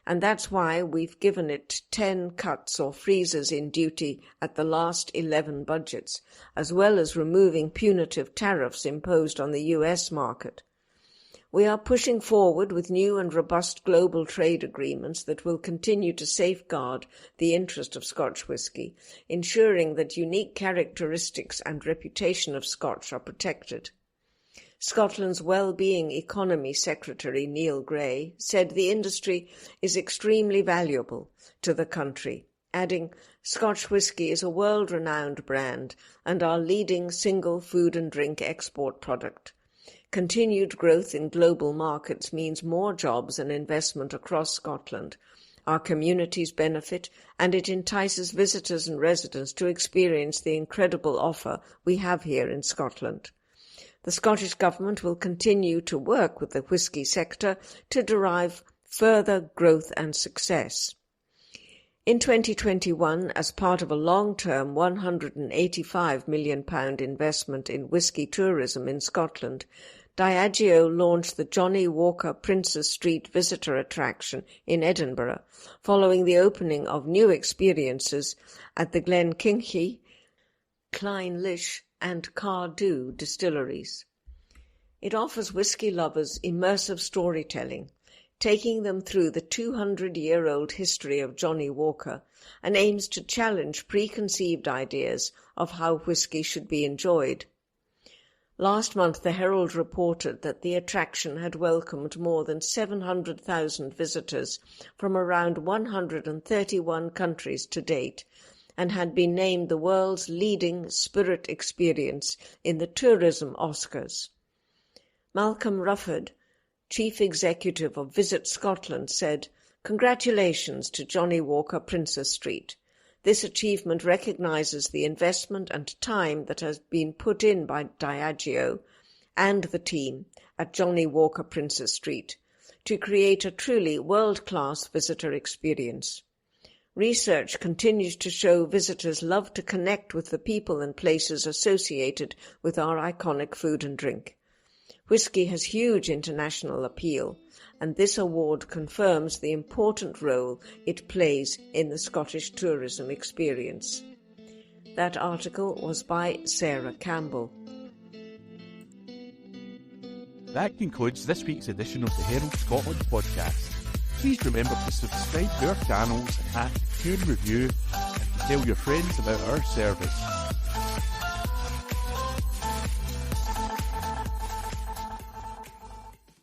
and that's why we've given it 10 cuts or freezes in duty at the last 11 budgets, as well as removing punitive tariffs imposed on the US market. We are pushing forward with new and robust global trade agreements that will continue to safeguard the interest of Scotch whisky, ensuring that unique characteristics and reputation of Scotch are protected." Scotland's Wellbeing Economy Secretary Neil Gray said the industry is extremely valuable to the country, adding, "Scotch whisky is a world-renowned brand and our leading single food and drink export product. Continued growth in global markets means more jobs and investment across Scotland. Our communities benefit, and it entices visitors and residents to experience the incredible offer we have here in Scotland. The Scottish Government will continue to work with the whisky sector to derive further growth and success." In 2021, as part of a long-term £185 million investment in whisky tourism in Scotland, Diageo launched the Johnny Walker Princes Street visitor attraction in Edinburgh, following the opening of new experiences at the Glenkinchie, Clynelish and Cardew distilleries. It offers whisky lovers immersive storytelling, taking them through the 200-year-old history of Johnny Walker, and aims to challenge preconceived ideas of how whisky should be enjoyed. Last month, the Herald reported that the attraction had welcomed more than 700,000 visitors from around 131 countries to date, and had been named the world's leading spirit experience in the Tourism Oscars. Malcolm Rufford, Chief Executive of Visit Scotland, said, "Congratulations to Johnny Walker Princes Street. This achievement recognises the investment and time that has been put in by Diageo and the team at Johnny Walker Princes Street to create a truly world-class visitor experience. Research continues to show visitors love to connect with the people and places associated with our iconic food and drink. Whisky has huge international appeal, and this award confirms the important role it plays in the Scottish tourism experience." That article was by Sarah Campbell. That concludes this week's edition of the Herald Scotland Podcast. Please remember to subscribe to our channels, tune, review, and to tell your friends about our service.